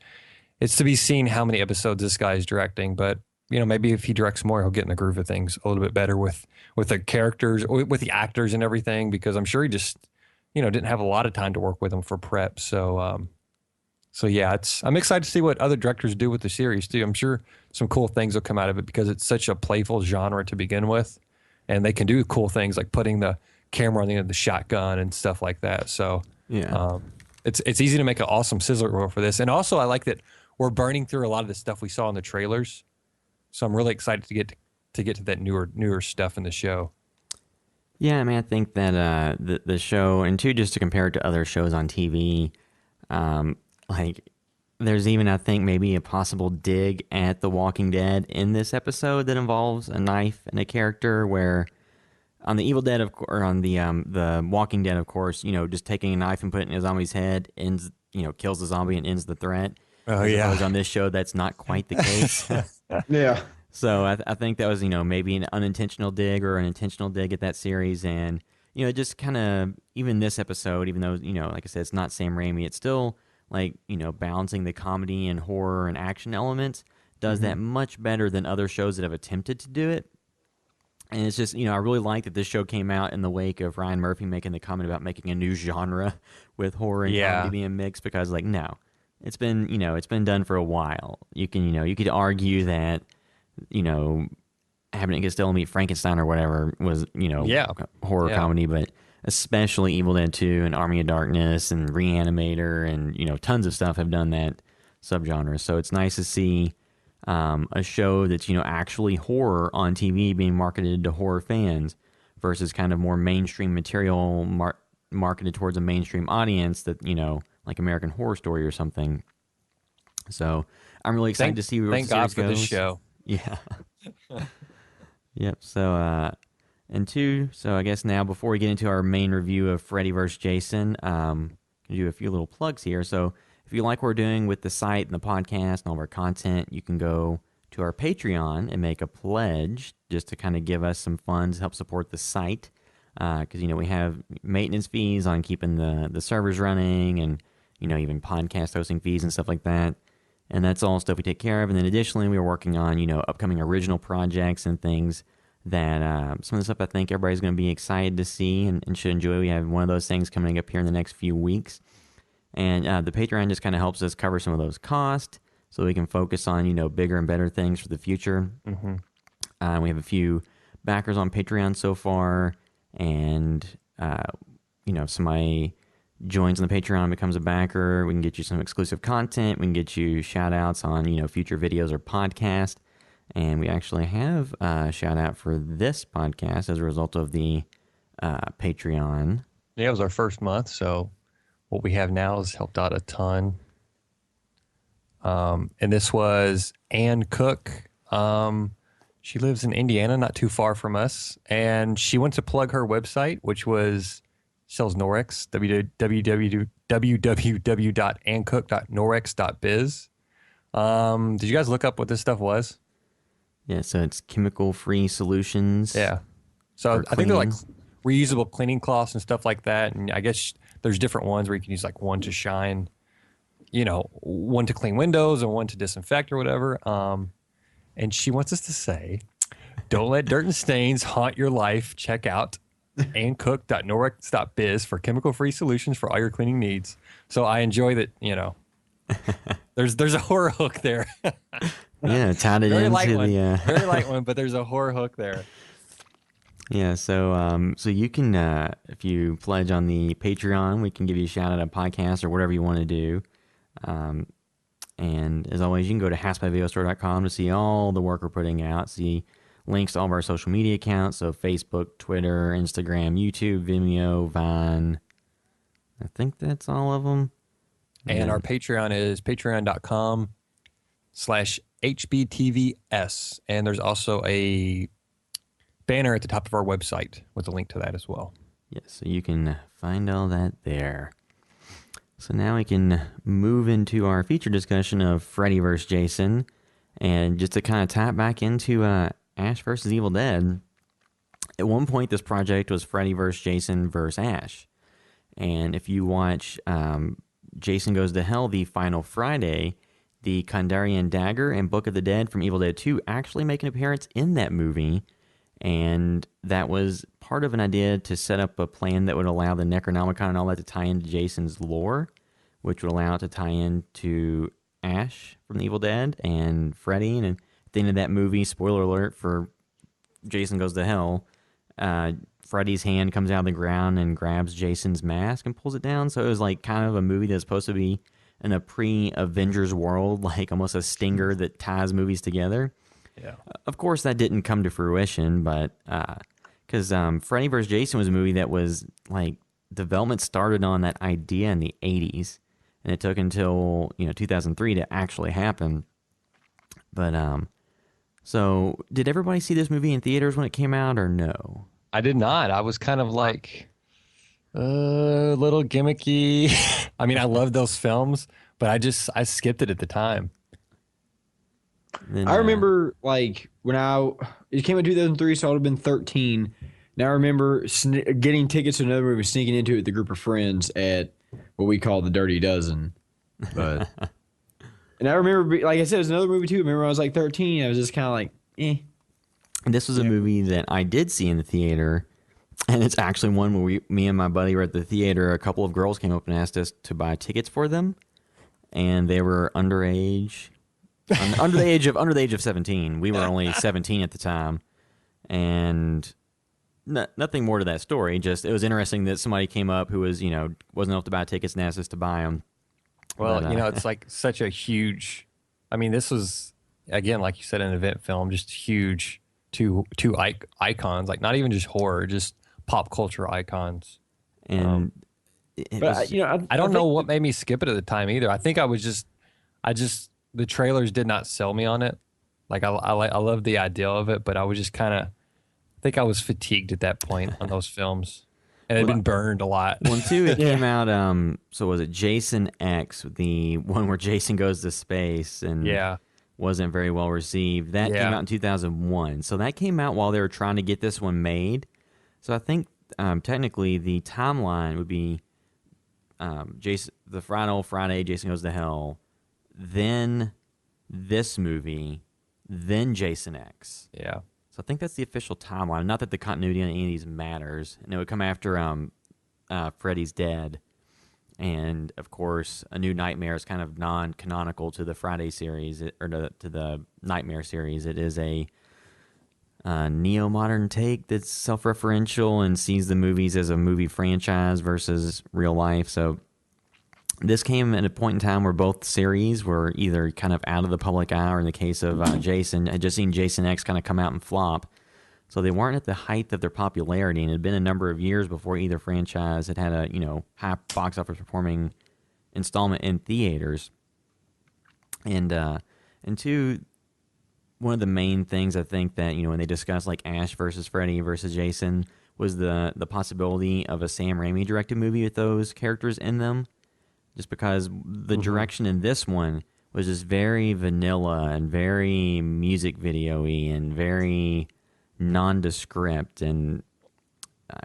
Speaker 5: to be seen how many episodes this guy is directing. But maybe if he directs more, he'll get in the groove of things a little bit better with the characters, with the actors and everything. Because I'm sure he just didn't have a lot of time to work with them for prep. So yeah, I'm excited to see what other directors do with the series too. I'm sure some cool things will come out of it because it's such a playful genre to begin with, and they can do cool things like putting the camera on the end of the shotgun and stuff like that. So
Speaker 4: Yeah.
Speaker 5: it's easy to make an awesome sizzle reel for this. And also, I like that we're burning through a lot of the stuff we saw in the trailers. So I'm really excited to get to that newer stuff in the show.
Speaker 4: Yeah, I mean, I think that the show, and two, just to compare it to other shows on TV, like there's even, I think, maybe a possible dig at The Walking Dead in this episode that involves a knife and a character. Where on the Evil Dead, or on the Walking Dead, of course, just taking a knife and putting it in a zombie's head ends, kills the zombie and ends the threat.
Speaker 5: Oh,
Speaker 4: As
Speaker 5: yeah.
Speaker 4: opposed on this show, that's not quite the case.
Speaker 6: Yeah.
Speaker 4: So I think that was, maybe an unintentional dig or an intentional dig at that series. And, just kind of, even this episode, even though, like I said, it's not Sam Raimi, it's still like, balancing the comedy and horror and action elements, does that much better than other shows that have attempted to do it. And it's just, I really like that this show came out in the wake of Ryan Murphy making the comment about making a new genre with horror and
Speaker 5: Yeah.
Speaker 4: comedy being mixed, because like, no, it's been, it's been done for a while. You can, you could argue that, Abbott and Costello Meet Frankenstein or whatever was,
Speaker 5: Yeah.
Speaker 4: horror
Speaker 5: Yeah.
Speaker 4: comedy, but especially Evil Dead 2 and Army of Darkness and Reanimator and, tons of stuff have done that subgenre. So it's nice to see a show that's, actually horror on TV being marketed to horror fans versus kind of more mainstream material marketed towards a mainstream audience that, like American Horror Story or something. So I'm really excited to see where
Speaker 5: Thank
Speaker 4: the
Speaker 5: God
Speaker 4: series
Speaker 5: for this
Speaker 4: goes.
Speaker 5: show.
Speaker 4: Yeah. Yep. So, and two, so I guess now before we get into our main review of Freddy vs. Jason, can do a few little plugs here. So if you like what we're doing with the site and the podcast and all of our content, you can go to our Patreon and make a pledge just to kind of give us some funds, help support the site. Because, we have maintenance fees on keeping the servers running and, even podcast hosting fees and stuff like that. And that's all stuff we take care of. And then additionally, we are working on, upcoming original projects and things that some of the stuff I think everybody's going to be excited to see and should enjoy. We have one of those things coming up here in the next few weeks. And the Patreon just kind of helps us cover some of those costs so we can focus on, bigger and better things for the future. Mm-hmm. We have a few backers on Patreon so far. And, if somebody joins on the Patreon, becomes a backer, we can get you some exclusive content. We can get you shout outs on, future videos or podcasts. And we actually have a shout out for this podcast as a result of the Patreon.
Speaker 5: Yeah, it was our first month, so what we have now has helped out a ton. And this was Ann Cook. She lives in Indiana, not too far from us, and she went to plug her website, which was sells Norwex, www.ancook.norwex.biz. Did you guys look up what this stuff was?
Speaker 4: Yeah, so it's chemical-free solutions.
Speaker 5: Yeah. So
Speaker 4: For
Speaker 5: I think they're like
Speaker 4: cleaning.
Speaker 5: reusable cleaning cloths and stuff like that. And I guess there's different ones where you can use like one to shine, one to clean windows and one to disinfect or whatever. And she wants us to say, don't let dirt and stains haunt your life. Check out ancook.norwex.biz for chemical-free solutions for all your cleaning needs. So I enjoy that, there's a horror hook there.
Speaker 4: Yeah, tied it
Speaker 5: Very
Speaker 4: into
Speaker 5: light one.
Speaker 4: the.
Speaker 5: Very light one, but there's a horror hook there.
Speaker 4: Yeah, so you can if you pledge on the Patreon, we can give you a shout out a podcast or whatever you want to do. And as always, you can go to haspyvideostore.com to see all the work we're putting out. See links to all of our social media accounts, so Facebook, Twitter, Instagram, YouTube, Vimeo, Vine. I think that's all of them.
Speaker 5: And our Patreon is patreon.com/HBTVS. And there's also a banner at the top of our website with a link to that as well.
Speaker 4: Yes, so you can find all that there. So now we can move into our feature discussion of Freddy vs. Jason. And just to kind of tap back into Ash vs. Evil Dead, at one point this project was Freddy vs. Jason vs. Ash. And if you watch Jason Goes to Hell, the final Friday, the Kandarian Dagger and Book of the Dead from Evil Dead 2 actually make an appearance in that movie. And that was part of an idea to set up a plan that would allow the Necronomicon and all that to tie into Jason's lore, which would allow it to tie into Ash from the Evil Dead and Freddy. And at the end of that movie, spoiler alert for Jason Goes to Hell, Freddy's hand comes out of the ground and grabs Jason's mask and pulls it down. So it was like kind of a movie that's supposed to be in a pre-Avengers world, like almost a stinger that ties movies together.
Speaker 5: Yeah.
Speaker 4: Of course, that didn't come to fruition, but because Freddy vs. Jason was a movie that was like development started on that idea in the 80s, and it took until 2003 to actually happen. But so did everybody see this movie in theaters when it came out, or no?
Speaker 5: I did not. I was kind of like a little gimmicky. I mean, I love those films, but I skipped it at the time.
Speaker 4: Then,
Speaker 6: I remember like when it came in 2003, so I would have been 13. Now I remember getting tickets to another movie, sneaking into it with a group of friends at what we call the Dirty Dozen. But and I remember, like I said, it was another movie too. I remember I was like 13. I was just kind of like, eh.
Speaker 4: This was a movie that I did see in the theater, and it's actually one where me and my buddy were at the theater. A couple of girls came up and asked us to buy tickets for them, and they were underage. Under the age of 17. We were only 17 at the time, and nothing more to that story. Just it was interesting that somebody came up who was wasn't able to buy tickets and asked us to buy them.
Speaker 5: Well,
Speaker 4: But,
Speaker 5: it's like such a huge. I mean, this was again, like you said, an event film, just huge. Two icons, like not even just horror, just pop culture icons.
Speaker 4: And
Speaker 5: I don't know what made me skip it at the time either. I think I just the trailers did not sell me on it. Like I love the idea of it, but I was just kind of, I think I was fatigued at that point on those films, and it'd been burned a lot.
Speaker 4: One too, it came out. So was it Jason X, the one where Jason goes to space, and wasn't very well received. That came out in 2001. So that came out while they were trying to get this one made. So I think technically the timeline would be Jason, the final Friday, Jason Goes to Hell, then this movie, then Jason X.
Speaker 5: Yeah.
Speaker 4: So I think that's the official timeline. Not that the continuity on any of these matters. And it would come after Freddy's Dead. And, of course, A New Nightmare is kind of non-canonical to the Friday series, or to the Nightmare series. It is a neo-modern take that's self-referential and sees the movies as a movie franchise versus real life. So this came at a point in time where both series were either kind of out of the public eye, or in the case of Jason, had just seen Jason X kind of come out and flop. So they weren't at the height of their popularity, and it had been a number of years before either franchise had a high box office performing installment in theaters. And two, one of the main things I think that, when they discussed like Ash versus Freddy versus Jason was the possibility of a Sam Raimi directed movie with those characters in them. Just because the direction in this one was just very vanilla and very music video-y and very nondescript. And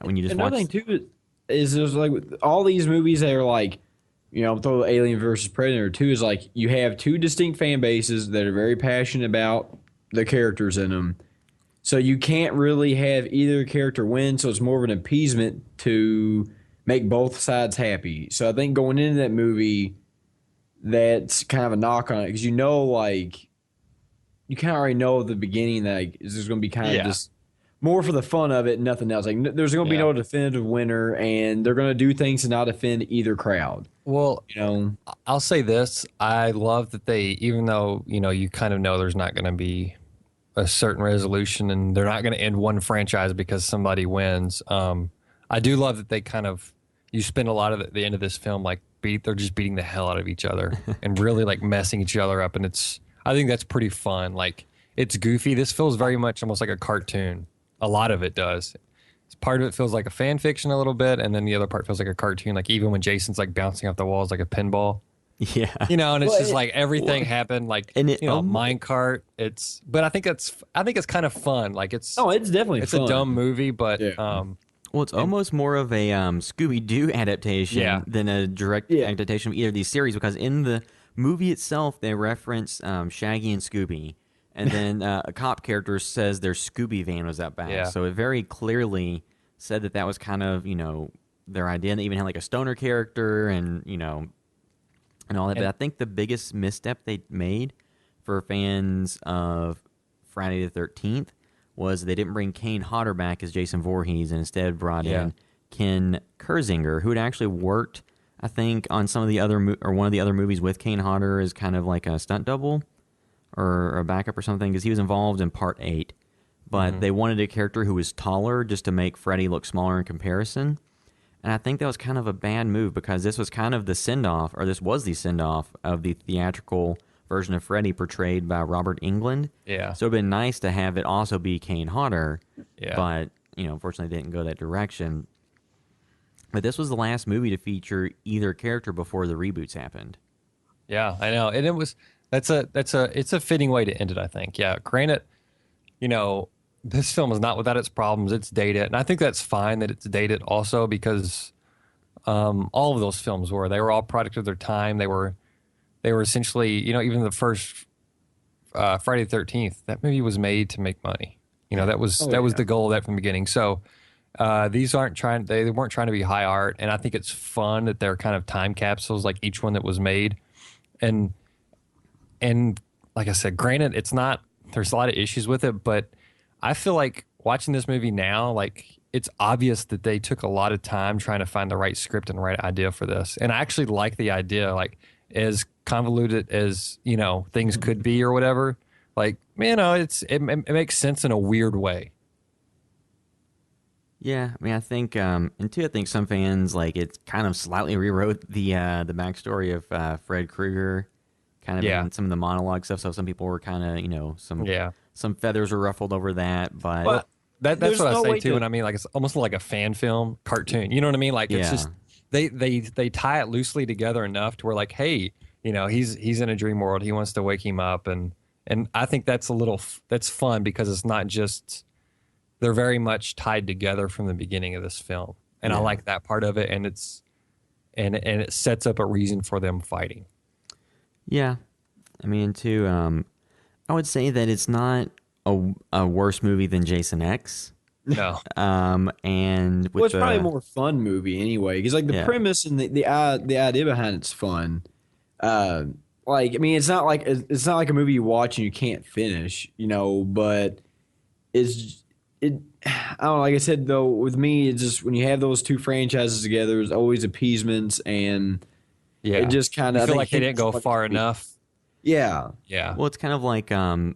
Speaker 4: when you just
Speaker 6: Another
Speaker 4: watch...
Speaker 6: thing too is there's like all these movies that are like, throw Alien versus Predator too, is like you have two distinct fan bases that are very passionate about the characters in them. So you can't really have either character win, so it's more of an appeasement to make both sides happy. So I think going into that movie, that's kind of a knock on it because like you kind of already know at the beginning that like, there's going to be kind of just more for the fun of it and nothing else. Like there's going to be no definitive winner, and they're going to do things to not offend either crowd.
Speaker 5: Well, I'll say this: I love that they, even though you kind of know there's not going to be a certain resolution, and they're not going to end one franchise because somebody wins. I do love that they kind of you spend a lot of the end of this film like they're just beating the hell out of each other and really like messing each other up, and I think that's pretty fun. Like it's goofy. This feels very much almost like a cartoon. A lot of it does. Part of it feels like a fan fiction a little bit, and then the other part feels like a cartoon. Like even when Jason's like bouncing off the walls like a pinball.
Speaker 4: Yeah.
Speaker 5: And it's just like everything happened like minecart. But I think it's kind of fun. Like it's
Speaker 6: definitely
Speaker 5: it's
Speaker 6: fun.
Speaker 5: a dumb movie, but
Speaker 4: Well, it's almost more of a Scooby-Doo adaptation than a direct adaptation of either of these series, because in the movie itself, they reference Shaggy and Scooby, and then a cop character says their Scooby van was out back. So it very clearly said that was kind of, their idea. And they even had like a stoner character and, and all that. But I think the biggest misstep they made for fans of Friday the 13th was they didn't bring Kane Hodder back as Jason Voorhees and instead brought in Ken Kersinger, who had actually worked, I think, on some of the other or one of the other movies with Kane Hodder as kind of like a stunt double or a backup or something, because he was involved in Part 8. But they wanted a character who was taller just to make Freddy look smaller in comparison. And I think that was kind of a bad move, because this was kind of the send-off, or this was the send-off of the theatrical version of Freddy portrayed by Robert Englund.
Speaker 5: Yeah.
Speaker 4: So it would have been nice to have it also be Kane Hodder.
Speaker 5: Yeah.
Speaker 4: But, unfortunately they didn't go that direction. But this was the last movie to feature either character before the reboots happened.
Speaker 5: Yeah, I know. And it's a fitting way to end it, I think. Yeah. Granted, this film is not without its problems. It's dated. And I think that's fine that it's dated also, because all of those films they were all product of their time. They were essentially, even the first Friday the 13th, that movie was made to make money. That was the goal of that from the beginning. So these they weren't trying to be high art. And I think it's fun that they're kind of time capsules, like each one that was made. And like I said, granted, there's a lot of issues with it, but I feel like watching this movie now, like it's obvious that they took a lot of time trying to find the right script and the right idea for this. And I actually like the idea, like as convoluted as, things could be or whatever. Like, it makes sense in a weird way.
Speaker 4: Yeah, I mean, I think, and two, I think some fans, like, it kind of slightly rewrote the backstory of Fred Krueger, kind of in some of the monologue stuff. So some people were kind of, some feathers were ruffled over that. But
Speaker 5: that's what I say too. And I mean, like, it's almost like a fan film cartoon. You know what I mean? Like, it's just they tie it loosely together enough to where, like, hey, he's in a dream world. He wants to wake him up, and I think that's that's fun, because it's not just. They're very much tied together from the beginning of this film, and I like that part of it. And it sets up a reason for them fighting. Yeah,
Speaker 4: I mean, too. I would say that it's not a worse movie than Jason X.
Speaker 5: No.
Speaker 4: And
Speaker 6: it's probably a more fun movie anyway, because like the premise and the idea behind it's fun. Like, I mean, it's not like a movie you watch and you can't finish, but I don't know, like I said, though, with me, it's just when you have those two franchises together, there's always appeasements, and it just kind of...
Speaker 5: I feel like they didn't go far enough.
Speaker 6: Yeah.
Speaker 5: Yeah.
Speaker 4: Well, it's kind of like, I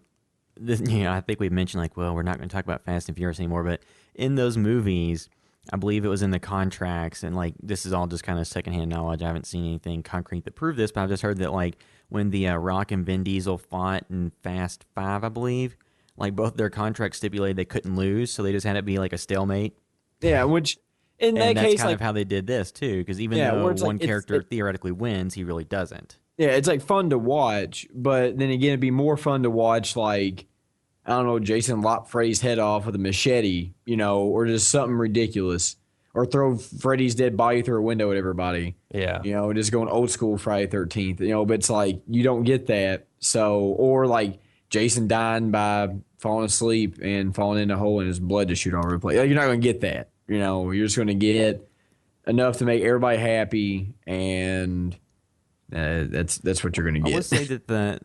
Speaker 4: think we mentioned, like, well, we're not going to talk about Fast and Furious anymore, but in those movies, I believe it was in the contracts, and, like, this is all just kind of secondhand knowledge. I haven't seen anything concrete that proved this, but I've just heard that, like, when the Rock and Vin Diesel fought in Fast 5, I believe. Like, both their contracts stipulated they couldn't lose, so they just had it be like a stalemate.
Speaker 6: Yeah, which in that
Speaker 4: And that's
Speaker 6: case,
Speaker 4: kind
Speaker 6: like,
Speaker 4: of how they did this, too, because even
Speaker 6: yeah,
Speaker 4: though
Speaker 6: where it's like
Speaker 4: one character theoretically wins, he really doesn't.
Speaker 6: yeah, it's like fun to watch, but then again, it'd be more fun to watch like I don't know, Jason lop Freddy's head off with a machete, or just something ridiculous, or throw Freddy's dead body through a window at everybody.
Speaker 5: Yeah.
Speaker 6: Just going old school Friday 13th. But it's like you don't get that. So or like Jason dying by falling asleep and falling in a hole and his blood just shoot all over the place. Like, you're not going to get that. You're just going to get enough to make everybody happy and. That's what you're going to get.
Speaker 4: I would say that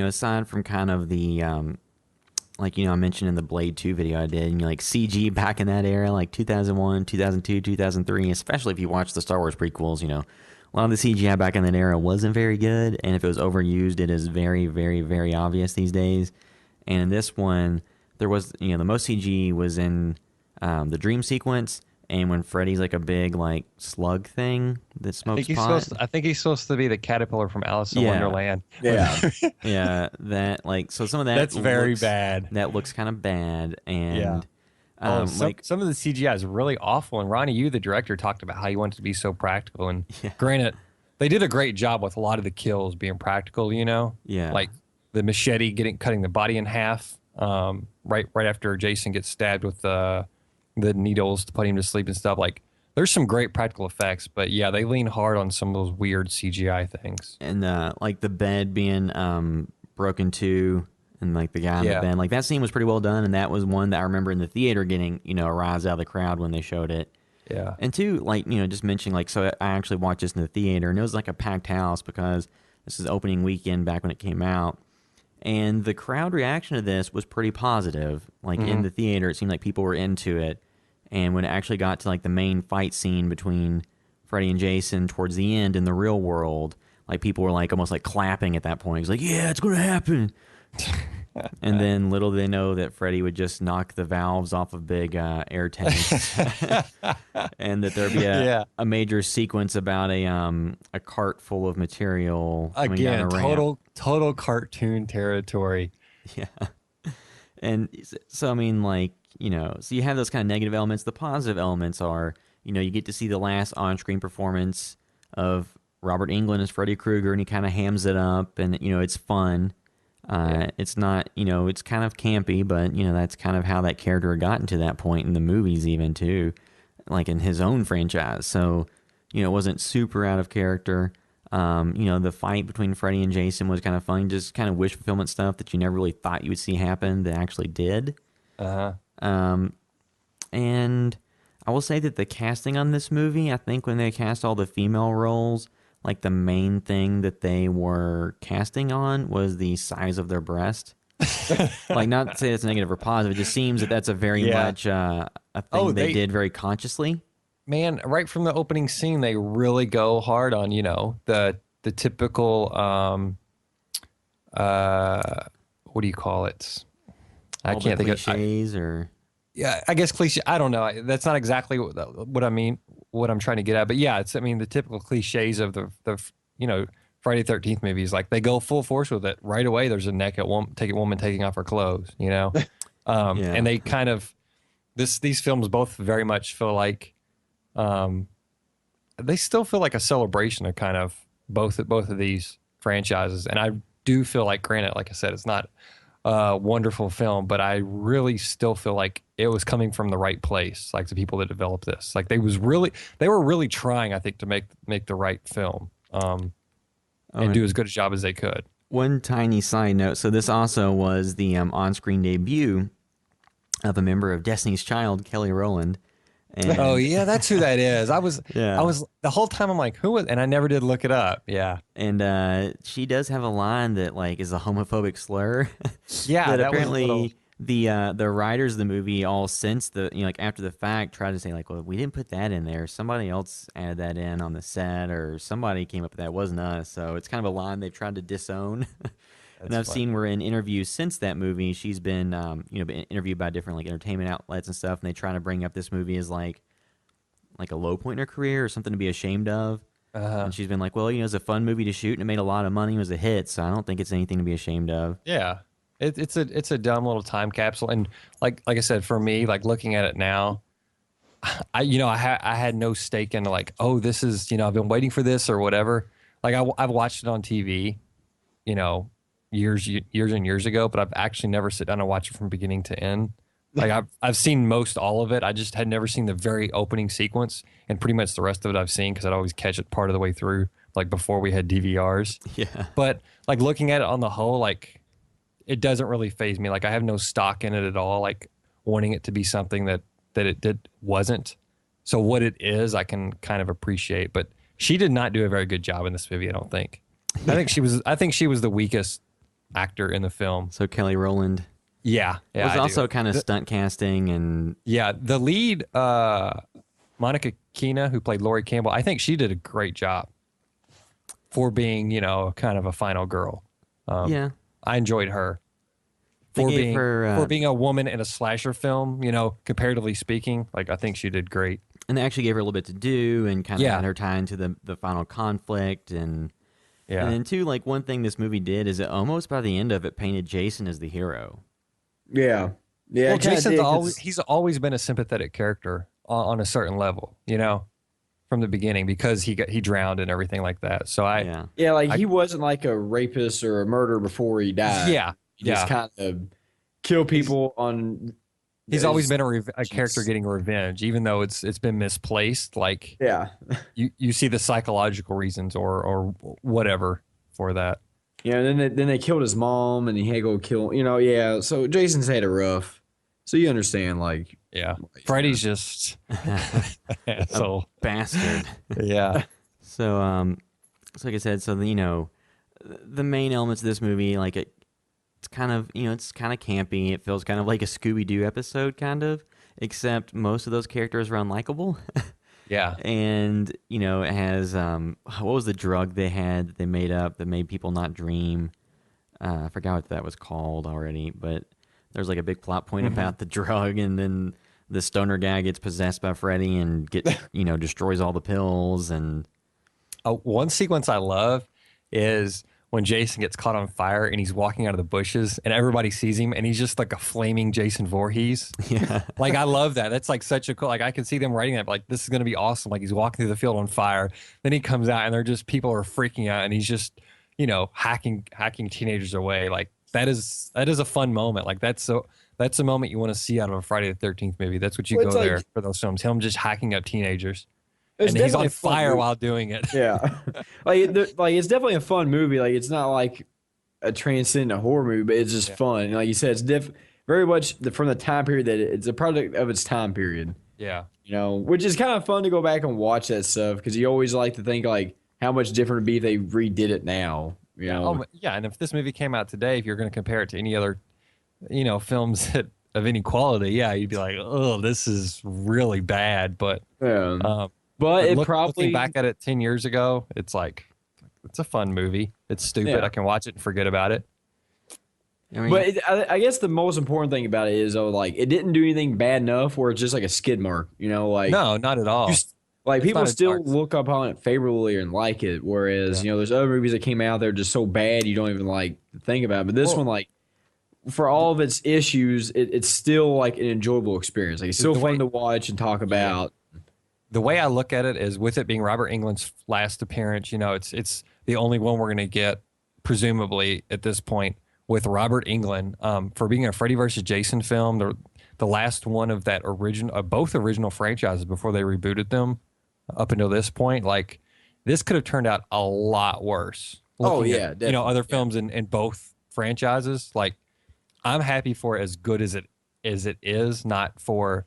Speaker 4: aside from kind of the, I mentioned in the Blade 2 video I did, CG back in that era, like 2001, 2002, 2003, especially if you watch the Star Wars prequels, a lot of the CGI back in that era wasn't very good, and if it was overused, it is very, very, very obvious these days. And in this one, there was, the most CG was in the dream sequence. And when Freddy's like a big like slug thing that smokes pot.
Speaker 5: I think he's supposed to be the caterpillar from Alice in Wonderland.
Speaker 6: Yeah.
Speaker 4: Yeah, that so some of that
Speaker 5: That's very bad.
Speaker 4: That looks kind of bad, and
Speaker 5: some of the CGI is really awful. And Ronnie, you, the director, talked about how you want it to be so practical. And granted, they did a great job with a lot of the kills being practical.
Speaker 4: Yeah,
Speaker 5: like the machete cutting the body in half. Right after Jason gets stabbed with the needles to put him to sleep and stuff. Like, there's some great practical effects, but yeah, they lean hard on some of those weird CGI things.
Speaker 4: And like the bed being broken too, and like the guy in the bed, like that scene was pretty well done, and that was one that I remember in the theater getting a rise out of the crowd when they showed it.
Speaker 5: Yeah.
Speaker 4: And two, like just mentioning, like, so I actually watched this in the theater, and it was like a packed house because this is opening weekend back when it came out. And the crowd reaction to this was pretty positive. Like, in the theater, it seemed like people were into it. And when it actually got to, like, the main fight scene between Freddy and Jason towards the end in the real world, like, people were, like, almost, like, clapping at that point. He's like, yeah, it's going to happen. And then little did they know that Freddy would just knock the valves off of big air tanks. And that there'd be a major sequence about a cart full of material coming down a ramp.
Speaker 5: Total cartoon territory.
Speaker 4: Yeah. And so, I mean, like, so you have those kind of negative elements. The positive elements are, you get to see the last on-screen performance of Robert Englund as Freddy Krueger, and he kind of hams it up, and, it's fun. It's not, it's kind of campy, but, that's kind of how that character had gotten to that point in the movies even, too, like in his own franchise. So, it wasn't super out of character. The fight between Freddy and Jason was kind of fun, just kind of wish fulfillment stuff that you never really thought you would see happen that actually did. And I will say that the casting on this movie, I think when they cast all the female roles, like the main thing that they were casting on was the size of their breast. Like, not to say it's negative or positive, it just seems that that's a very much a thing they did very consciously.
Speaker 5: Man, right from the opening scene, they really go hard on, the typical, what do you call it? I can't think of
Speaker 4: cliches or.
Speaker 5: Yeah, I guess cliche. I don't know. That's not exactly what I mean. What I'm trying to get at, but yeah, the typical cliches of the Friday 13th movies. Like, they go full force with it right away. There's a naked woman taking off her clothes. And they kind of these films both very much feel like they still feel like a celebration of kind of both of these franchises. And I do feel like, granted, like I said, it's not a wonderful film, but I really still feel like it was coming from the right place. Like, the people that developed this, like, they were really trying, I think, to make the right film and do as good a job as they could.
Speaker 4: One tiny side note. So this also was the on-screen debut of a member of Destiny's Child, Kelly Rowland. And
Speaker 5: oh yeah, that's who that is. I was the whole time I'm like, who was? And I never did look it up. Yeah,
Speaker 4: and she does have a line that like is a homophobic slur.
Speaker 5: Yeah,
Speaker 4: that apparently the writers of the movie all since the like after the fact tried to say like, well, we didn't put that in there. Somebody else added that in on the set, or somebody came up with that. It wasn't us. So it's kind of a line they've tried to disown. And I've seen where in interviews since that movie, she's been, been interviewed by different like entertainment outlets and stuff, and they try to bring up this movie as like a low point in her career or something to be ashamed of. And she's been like, well, it's a fun movie to shoot and it made a lot of money. It was a hit. So I don't think it's anything to be ashamed of.
Speaker 5: Yeah. It's a dumb little time capsule. And like I said, for me, like looking at it now, I had no stake into like, oh, this is, I've been waiting for this or whatever. Like I've watched it on TV, years and years ago, but I've actually never sit down and watch it from beginning to end. Like I've seen most all of it. I just had never seen the very opening sequence, and pretty much the rest of it I've seen because I'd always catch it part of the way through, like before we had DVRs.
Speaker 4: Yeah.
Speaker 5: But like looking at it on the whole, like it doesn't really faze me. Like I have no stock in it at all. Like wanting it to be something that it wasn't. So what it is, I can kind of appreciate. But she did not do a very good job in this movie, I don't think. I think she was the weakest actor in the film.
Speaker 4: So Kelly Rowland.
Speaker 5: Yeah.
Speaker 4: It was also kind of stunt casting and...
Speaker 5: Yeah, the lead, Monica Keena, who played Laurie Campbell, I think she did a great job for being, kind of a final girl.
Speaker 4: Yeah.
Speaker 5: I enjoyed her. For being a woman in a slasher film, comparatively speaking, like I think she did great.
Speaker 4: And they actually gave her a little bit to do and kind of had her tie into the final conflict. And then too, like one thing this movie did is it almost by the end of it painted Jason as the hero.
Speaker 6: Yeah. Yeah.
Speaker 5: Well, he's always been a sympathetic character on a certain level, from the beginning because he drowned and everything like that. So
Speaker 6: he wasn't like a rapist or a murderer before he died.
Speaker 5: Yeah.
Speaker 6: He just kind of kill people on.
Speaker 5: He's always been a character getting revenge, even though it's been misplaced. Like, you see the psychological reasons or whatever for that.
Speaker 6: Yeah, and then they killed his mom, and he had to go kill. Yeah. So Jason's had it rough. So you understand, like,
Speaker 5: Freddy's just
Speaker 4: a bastard.
Speaker 5: Yeah.
Speaker 4: So like I said, the main elements of this movie, like it's kind of it's kind of campy. It feels kind of like a Scooby-Doo episode, kind of, except most of those characters are unlikable.
Speaker 5: Yeah.
Speaker 4: And it has what was the drug they had that they made up that made people not dream? I forgot what that was called already, but there's like a big plot point about the drug, and then the stoner guy gets possessed by Freddy and destroys all the pills. And
Speaker 5: one sequence I love is when Jason gets caught on fire and he's walking out of the bushes and everybody sees him and he's just like a flaming Jason Voorhees.
Speaker 4: Yeah.
Speaker 5: Like, I love that. That's like such a cool, like I can see them writing that, like, this is going to be awesome. Like he's walking through the field on fire. Then he comes out and they're just, people are freaking out and he's just, hacking teenagers away. Like that is a fun moment. Like that's a moment you want to see out of a Friday the 13th movie. That's what you go there for those films. Him just hacking up teenagers. And he's on fire while doing it.
Speaker 6: Yeah. It's definitely a fun movie. Like, it's not like a transcendent horror movie, but it's just fun. And like you said, it's very much from the time period that it's a product of its time period.
Speaker 5: Yeah.
Speaker 6: Which is kind of fun to go back and watch that stuff because you always like to think like how much different it'd be if they redid it now.
Speaker 5: Oh, yeah. And if this movie came out today, if you're going to compare it to any other, films of any quality, you'd be like, oh, this is really bad. But
Speaker 6: But
Speaker 5: looking back at it 10 years ago, it's like, it's a fun movie. It's stupid.
Speaker 6: Yeah.
Speaker 5: I can watch it and forget about it.
Speaker 6: I guess the most important thing about it is, like, it didn't do anything bad enough where it's just like a skid mark, like.
Speaker 5: No, not at all.
Speaker 6: People still look upon it favorably and like it, whereas, there's other movies that came out that are just so bad you don't even like think about it. But this one, like, for all of its issues, it's still like an enjoyable experience. Like, it's still fun to watch and talk about.
Speaker 5: The way I look at it is, with it being Robert Englund's last appearance, it's the only one we're going to get, presumably at this point, with Robert Englund for being a Freddy vs. Jason film, the last one of that both original franchises before they rebooted them up until this point. Like, this could have turned out a lot worse.
Speaker 6: Definitely.
Speaker 5: Other films in both franchises. Like, I'm happy for it as good as it is, not for.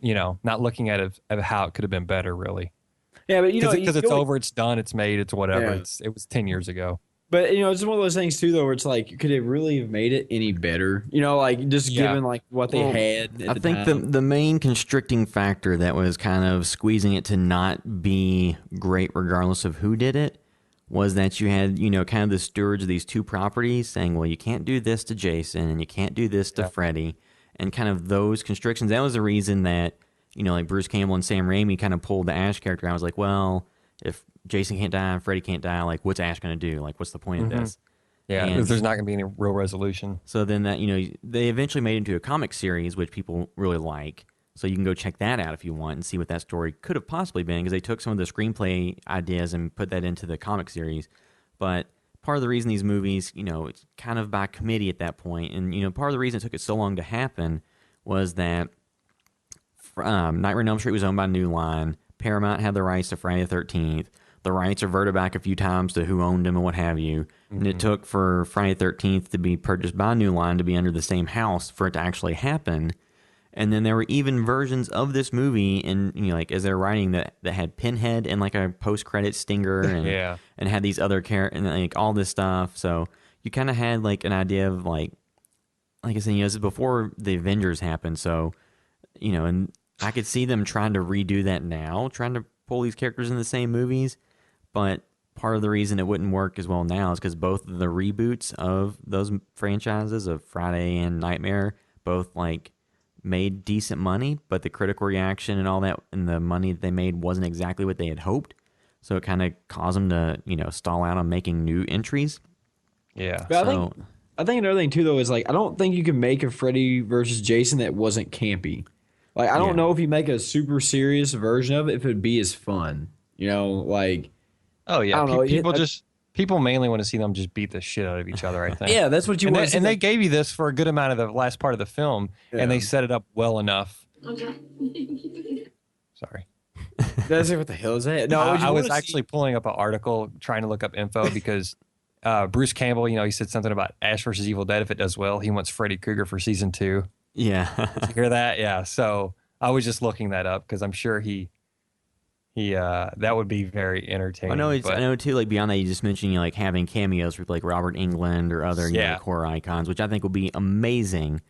Speaker 5: Not looking at it of how it could have been better, really.
Speaker 6: Yeah, but
Speaker 5: because it's over, it's done, it's made, it's whatever.
Speaker 6: Yeah.
Speaker 5: It was 10 years ago.
Speaker 6: But it's one of those things too, though, where it's like, could it really have made it any better? Given like what they had.
Speaker 4: I think the main constricting factor that was kind of squeezing it to not be great, regardless of who did it, was that you had kind of the stewards of these two properties saying, well, you can't do this to Jason and you can't do this to Freddy. And kind of those constrictions, that was the reason that, like Bruce Campbell and Sam Raimi kind of pulled the Ash character. I was like, well, if Jason can't die and Freddy can't die, like what's Ash going to do? Like what's the point of this?
Speaker 5: Yeah,
Speaker 4: And
Speaker 5: there's not going to be any real resolution.
Speaker 4: so then that, they eventually made it into a comic series, which people really like. So you can go check that out if you want and see what that story could have possibly been, because they took some of the screenplay ideas and put that into the comic series. But part of the reason these movies, it's kind of by committee at that point, and part of the reason it took it so long to happen was that Nightmare on Elm Street was owned by New Line. Paramount had the rights to Friday the 13th. The rights reverted back a few times to who owned them and what have you. And it took for Friday the 13th to be purchased by New Line to be under the same house for it to actually happen. And then there were even versions of this movie, and like as they're writing that had Pinhead and like a post-credit stinger, and and had these other characters and like all this stuff. So you kind of had like an idea of like I said, this is before the Avengers happened. So and I could see them trying to redo that now, trying to pull these characters in the same movies. But part of the reason it wouldn't work as well now is because both of the reboots of those franchises of Friday and Nightmare both like made decent money, but the critical reaction and all that and the money that they made wasn't exactly what they had hoped. So it kind of caused them to, stall out on making new entries.
Speaker 5: Yeah.
Speaker 6: But I think another thing too though is like I don't think you can make a Freddy versus Jason that wasn't campy. Like I don't know if you make a super serious version of it, if it'd be as fun. Like
Speaker 5: Oh yeah,
Speaker 6: I don't know.
Speaker 5: People mainly want to see them just beat the shit out of each other. I think.
Speaker 6: Yeah, that's what you want.
Speaker 5: And they gave you this for a good amount of the last part of the film, and they set it up well enough. Sorry.
Speaker 6: That's what the hell is that? No,
Speaker 5: I was actually pulling up an article trying to look up info because Bruce Campbell, he said something about Ash versus Evil Dead. If it does well, he wants Freddy Krueger for season 2.
Speaker 4: Yeah.
Speaker 5: Did you hear that? Yeah. So I was just looking that up because I'm sure he that would be very entertaining.
Speaker 4: I know too. Like beyond that, you just mentioned like having cameos with like Robert Englund or other like, horror icons, which I think will be amazing.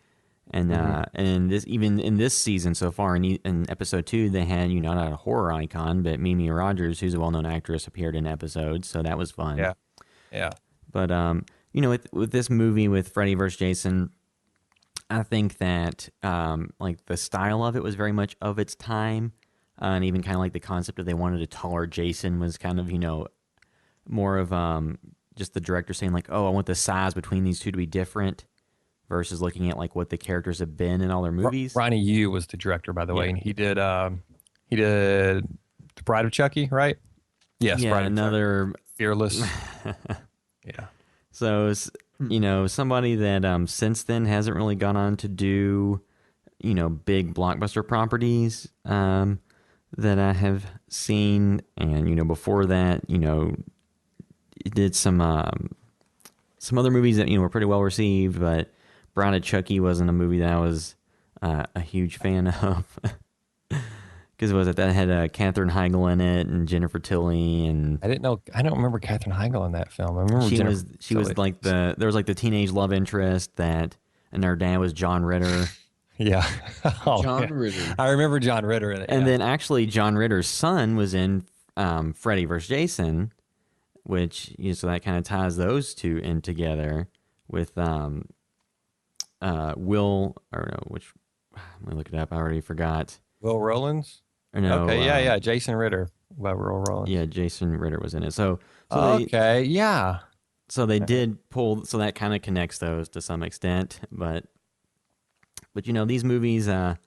Speaker 4: And and this even in this season so far in episode 2, they had not a horror icon, but Mimi Rogers, who's a well-known actress, appeared in episodes, so that was fun.
Speaker 5: Yeah.
Speaker 4: But with this movie with Freddy vs. Jason, I think that like the style of it was very much of its time. And even kind of like the concept of they wanted a taller Jason was kind of, more of just the director saying like, oh, I want the size between these two to be different versus looking at like what the characters have been in all their movies.
Speaker 5: Ronnie Yu was the director, by the way, and he did The Bride of Chucky, right? Yes,
Speaker 4: yeah,
Speaker 5: Bride
Speaker 4: another
Speaker 5: Fearless. Yeah.
Speaker 4: So, somebody that since then hasn't really gone on to do, big blockbuster properties. That I have seen, and before that, it did some other movies that were pretty well received, but Bride of Chucky wasn't a movie that I was a huge fan of because that had Katherine Heigl in it and Jennifer Tilly, and
Speaker 5: I don't remember Katherine Heigl in that film. I remember
Speaker 4: she was like there was like the teenage love interest and her dad was John Ritter.
Speaker 5: Yeah.
Speaker 6: John Ritter.
Speaker 5: I remember John Ritter in it.
Speaker 4: And then actually John Ritter's son was in Freddy vs. Jason, which, so that kind of ties those two in together with Will, or no, which, let me look it up. I already forgot.
Speaker 5: Will Rollins?
Speaker 4: Or no,
Speaker 5: okay, yeah. Jason Ritter by Will Rollins.
Speaker 4: Yeah, Jason Ritter was in it. So
Speaker 5: yeah.
Speaker 4: So they did pull, so that kind of connects those to some extent, but these movies, or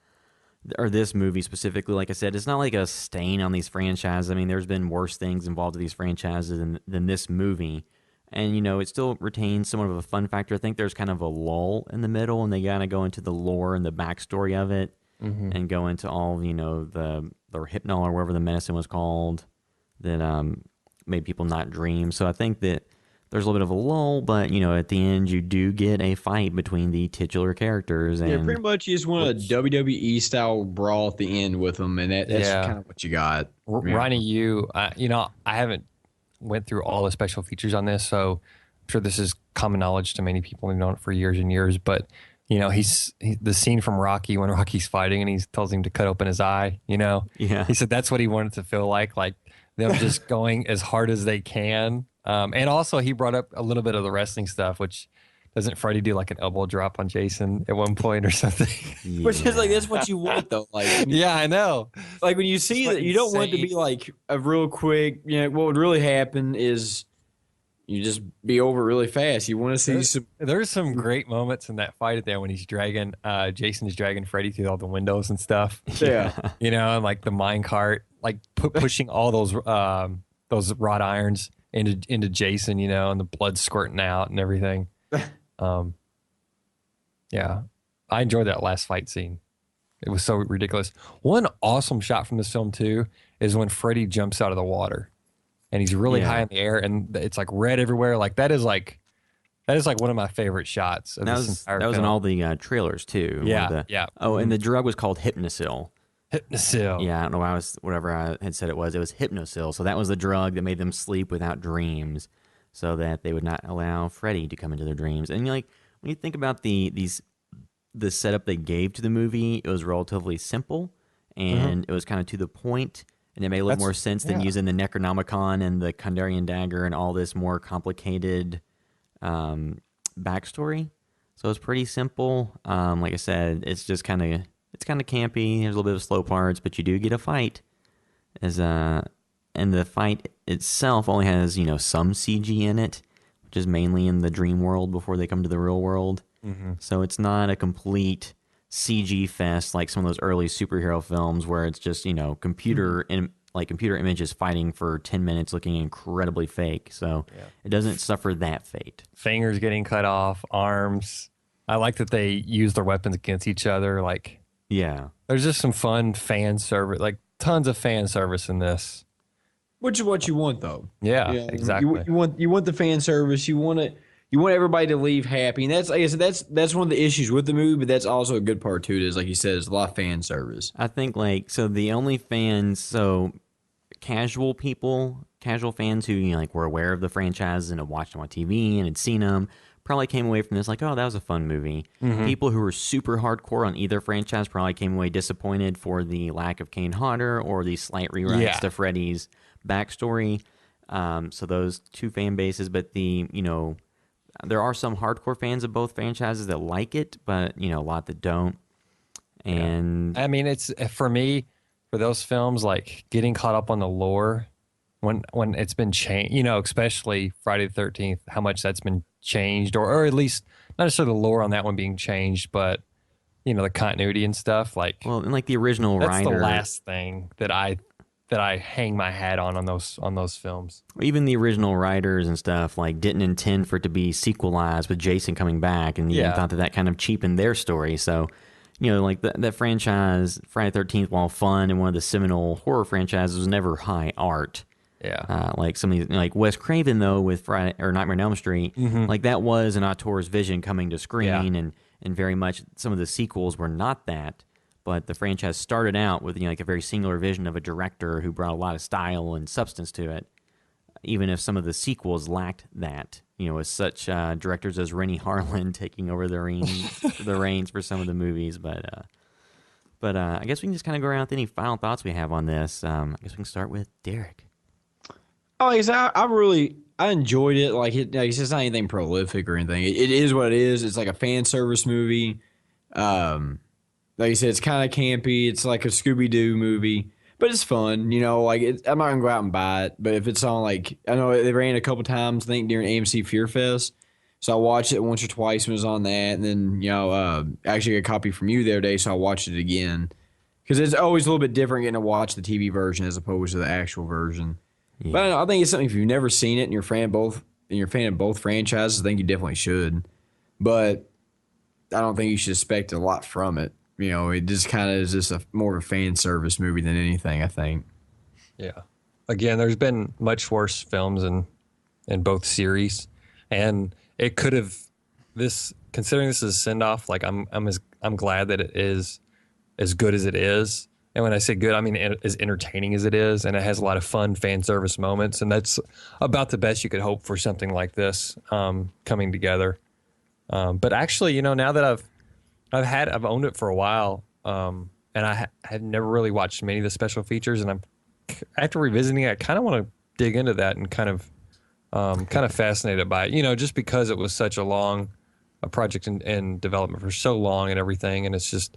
Speaker 4: this movie specifically, like I said, it's not like a stain on these franchises. I mean, there's been worse things involved with these franchises than this movie. And, it still retains somewhat of a fun factor. I think there's kind of a lull in the middle, and they kind of go into the lore and the backstory of it and go into all, the hypnol or whatever the medicine was called that made people not dream. So I think that there's a little bit of a lull, but, at the end, you do get a fight between the titular characters. And
Speaker 6: pretty much you just want a WWE-style brawl at the end with them, and that's kind of what you got.
Speaker 5: Ronnie Yu, I haven't went through all the special features on this, so I'm sure this is common knowledge to many people who've known it for years and years, but, he's the scene from Rocky when Rocky's fighting and he tells him to cut open his eye, Yeah. He said that's what he wanted to feel like them just going as hard as they can. And also he brought up a little bit of the wrestling stuff, which Doesn't Freddy do like an elbow drop on Jason at one point or something?
Speaker 6: Which is like that's what you want though. Like
Speaker 5: Yeah, I know.
Speaker 6: like when you see that, you don't want it to be like a real quick. You know what would really happen is you just be over really fast. You want to see some.
Speaker 5: There's some great moments in that fight at there when he's dragging, Jason is dragging Freddy through all the windows and stuff.
Speaker 6: Yeah.
Speaker 5: You know, and like the mine cart, like pushing all those wrought irons into Jason, you know, and the blood squirting out and everything. Yeah, I enjoyed that last fight scene. It was so ridiculous. One awesome shot from this film too is when Freddy jumps out of the water, and he's really high in the air, and it's like red everywhere. Like that is like one of my favorite shots of this entire film.
Speaker 4: That was in all the trailers too.
Speaker 5: Yeah,
Speaker 4: Oh, and the drug was called Hypnosil.
Speaker 5: Hypnosil.
Speaker 4: Yeah, I don't know whatever I had said it was. It was Hypnosil. So that was the drug that made them sleep without dreams, so that they would not allow Freddy to come into their dreams. And like when you think about the setup they gave to the movie, it was relatively simple and it was kind of to the point, and it made a little more sense than using the Necronomicon and the Kandarian dagger and all this more complicated backstory. So it's pretty simple. Like I said, it's just kind of campy. There's a little bit of slow parts, but you do get a fight. And the fight itself only has, some CG in it, which is mainly in the dream world before they come to the real world. Mm-hmm. So it's not a complete CG fest like some of those early superhero films where it's just, computer images fighting for 10 minutes looking incredibly fake. So it doesn't suffer that fate.
Speaker 5: Fingers getting cut off, arms. I like that they use their weapons against each other. Like,
Speaker 4: yeah,
Speaker 5: there's just some fun fan service, like tons of fan service in this.
Speaker 6: Which is what you want, though.
Speaker 5: Yeah, exactly.
Speaker 6: You want the fan service. You want everybody to leave happy, and that's, like I said, that's one of the issues with the movie. But that's also a good part too. It is, like you said, it's a lot of fan service.
Speaker 4: I think the only fans, casual fans who were aware of the franchises and had watched them on TV and had seen them, probably came away from this like, oh, that was a fun movie. Mm-hmm. People who were super hardcore on either franchise probably came away disappointed for the lack of Kane Hodder or the slight rewrites to Freddy's backstory. So those two fan bases, but there are some hardcore fans of both franchises that like it, but a lot that don't. And
Speaker 5: I mean, it's for me, for those films, like getting caught up on the lore when it's been changed, especially Friday the 13th, how much that's been changed, or at least not necessarily the lore on that one being changed, but the continuity and stuff. Like,
Speaker 4: well, and like the original
Speaker 5: that's
Speaker 4: writer,
Speaker 5: the last thing that I hang my hat on those films.
Speaker 4: Even the original writers and stuff didn't intend for it to be sequelized with Jason coming back, and even thought that kind of cheapened their story. So, that franchise, Friday the 13th, while fun and one of the seminal horror franchises, was never high art.
Speaker 5: Yeah.
Speaker 4: Like some of these, like Wes Craven though with Friday or Nightmare on Elm Street, like that was an auteur's vision coming to screen, and very much some of the sequels were not that. But the franchise started out with a very singular vision of a director who brought a lot of style and substance to it. Even if some of the sequels lacked that, with such directors as Rennie Harlan taking over the reins for some of the movies. But I guess we can just kind of go around with any final thoughts we have on this. I guess we can start with Derek.
Speaker 6: Oh, like I said, I enjoyed it. It's just not anything prolific or anything. It is what it is. It's like a fan service movie. Like you said, it's kind of campy. It's like a Scooby-Doo movie, but it's fun. I'm not gonna go out and buy it, but if it's on, I know they ran it a couple times, I think during AMC Fear Fest, so I watched it once or twice when it was on that, and then I actually got a copy from you the other day, so I watched it again because it's always a little bit different getting to watch the TV version as opposed to the actual version. Yeah. But I think it's something, if you've never seen it and you're a fan of both franchises, I think you definitely should. But I don't think you should expect a lot from it. It just kind of is just more of a fan service movie than anything, I think. Yeah.
Speaker 5: Again, there's been much worse films in both series, and it could have considering this is a send off. I'm glad that it is as good as it is. And when I say good, I mean as entertaining as it is, and it has a lot of fun fan service moments, and that's about the best you could hope for something like this coming together. But actually, now that I've owned it for a while, and I had never really watched many of the special features, and after revisiting it, I kind of want to dig into that and kind of fascinated by it, just because it was such a long a project in development for so long and everything, and it's just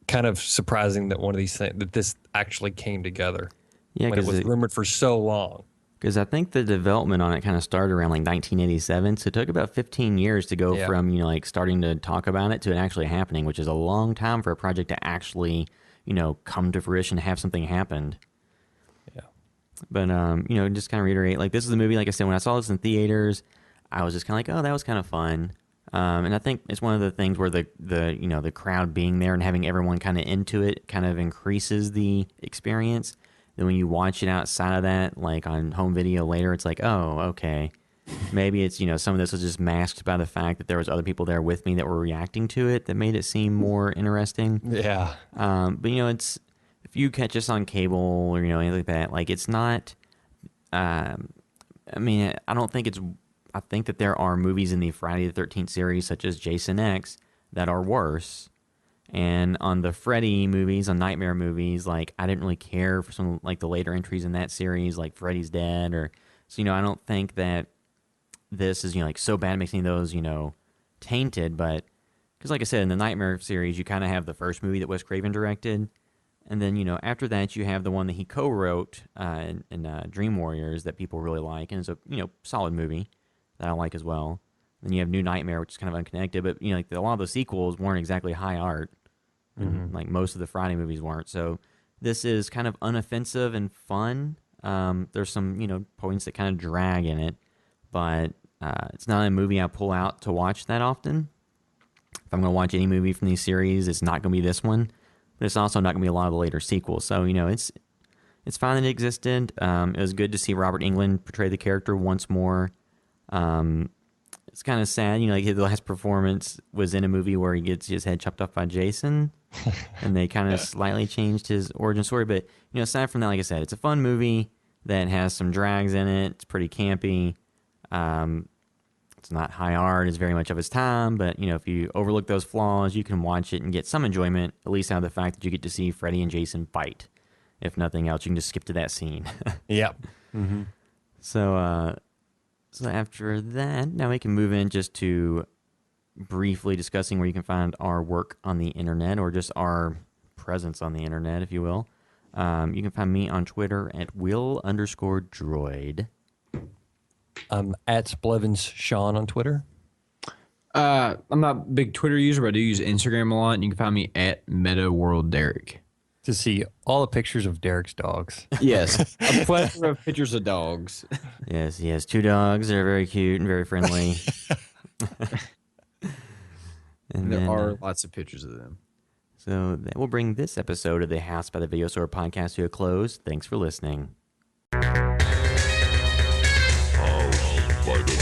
Speaker 5: kind of surprising that one of these things that this actually came together.
Speaker 4: Yeah,
Speaker 5: when it was rumored for so long.
Speaker 4: Because I think the development on it kind of started around like 1987, so it took about 15 years to go from like starting to talk about it to it actually happening, which is a long time for a project to actually come to fruition, have something happen.
Speaker 5: Yeah.
Speaker 4: But just kind of reiterate, like this is a movie. Like I said, when I saw this in theaters, I was just kind of like, oh, that was kind of fun. And I think it's one of the things where the crowd being there and having everyone kind of into it kind of increases the experience. Then when you watch it outside of that, like on home video later, it's like, oh, okay. Maybe it's, some of this was just masked by the fact that there was other people there with me that were reacting to it that made it seem more interesting.
Speaker 5: Yeah.
Speaker 4: But, it's, if you catch us on cable or, anything like that, like it's not, I think that there are movies in the Friday the 13th series, such as Jason X, that are worse. And on the Freddy movies, on Nightmare movies, like I didn't really care for some like the later entries in that series, like Freddy's Dead, or so I don't think that this is like so bad it makes any of those tainted. But because like I said, in the Nightmare series, you kind of have the first movie that Wes Craven directed, and then after that you have the one that he co-wrote in Dream Warriors that people really like, and it's a solid movie that I like as well. Then you have New Nightmare, which is kind of unconnected, but like a lot of the sequels weren't exactly high art. And like most of the Friday movies weren't. So this is kind of unoffensive and fun. There's some, points that kind of drag in it, but it's not a movie I pull out to watch that often. If I'm going to watch any movie from these series, it's not going to be this one, but it's also not going to be a lot of the later sequels. So, it's fine that it existed. It was good to see Robert Englund portray the character once more. It's kind of sad, like his last performance was in a movie where he gets his head chopped off by Jason, and they kind of slightly changed his origin story. But aside from that, like I said, it's a fun movie that has some drags in it. It's pretty campy. It's not high art; it's very much of its time. But if you overlook those flaws, you can watch it and get some enjoyment, at least out of the fact that you get to see Freddy and Jason fight. If nothing else, you can just skip to that scene.
Speaker 5: Yep. Mm-hmm.
Speaker 4: So after that, now we can move in just to briefly discussing where you can find our work on the internet, or just our presence on the internet, if you will. You can find me on Twitter at Will_droid.
Speaker 5: I'm at Splevins Sean on Twitter.
Speaker 6: I'm not a big Twitter user, but I do use Instagram a lot, and you can find me at MetaWorldDerek.
Speaker 5: To see all the pictures of Derek's dogs.
Speaker 6: Yes, a plethora of pictures of dogs.
Speaker 4: Yes, he has 2 dogs. They're very cute and very friendly.
Speaker 6: And there are lots of pictures of them.
Speaker 4: So that will bring this episode of the House by the Video Store podcast to a close. Thanks for listening.
Speaker 1: House by the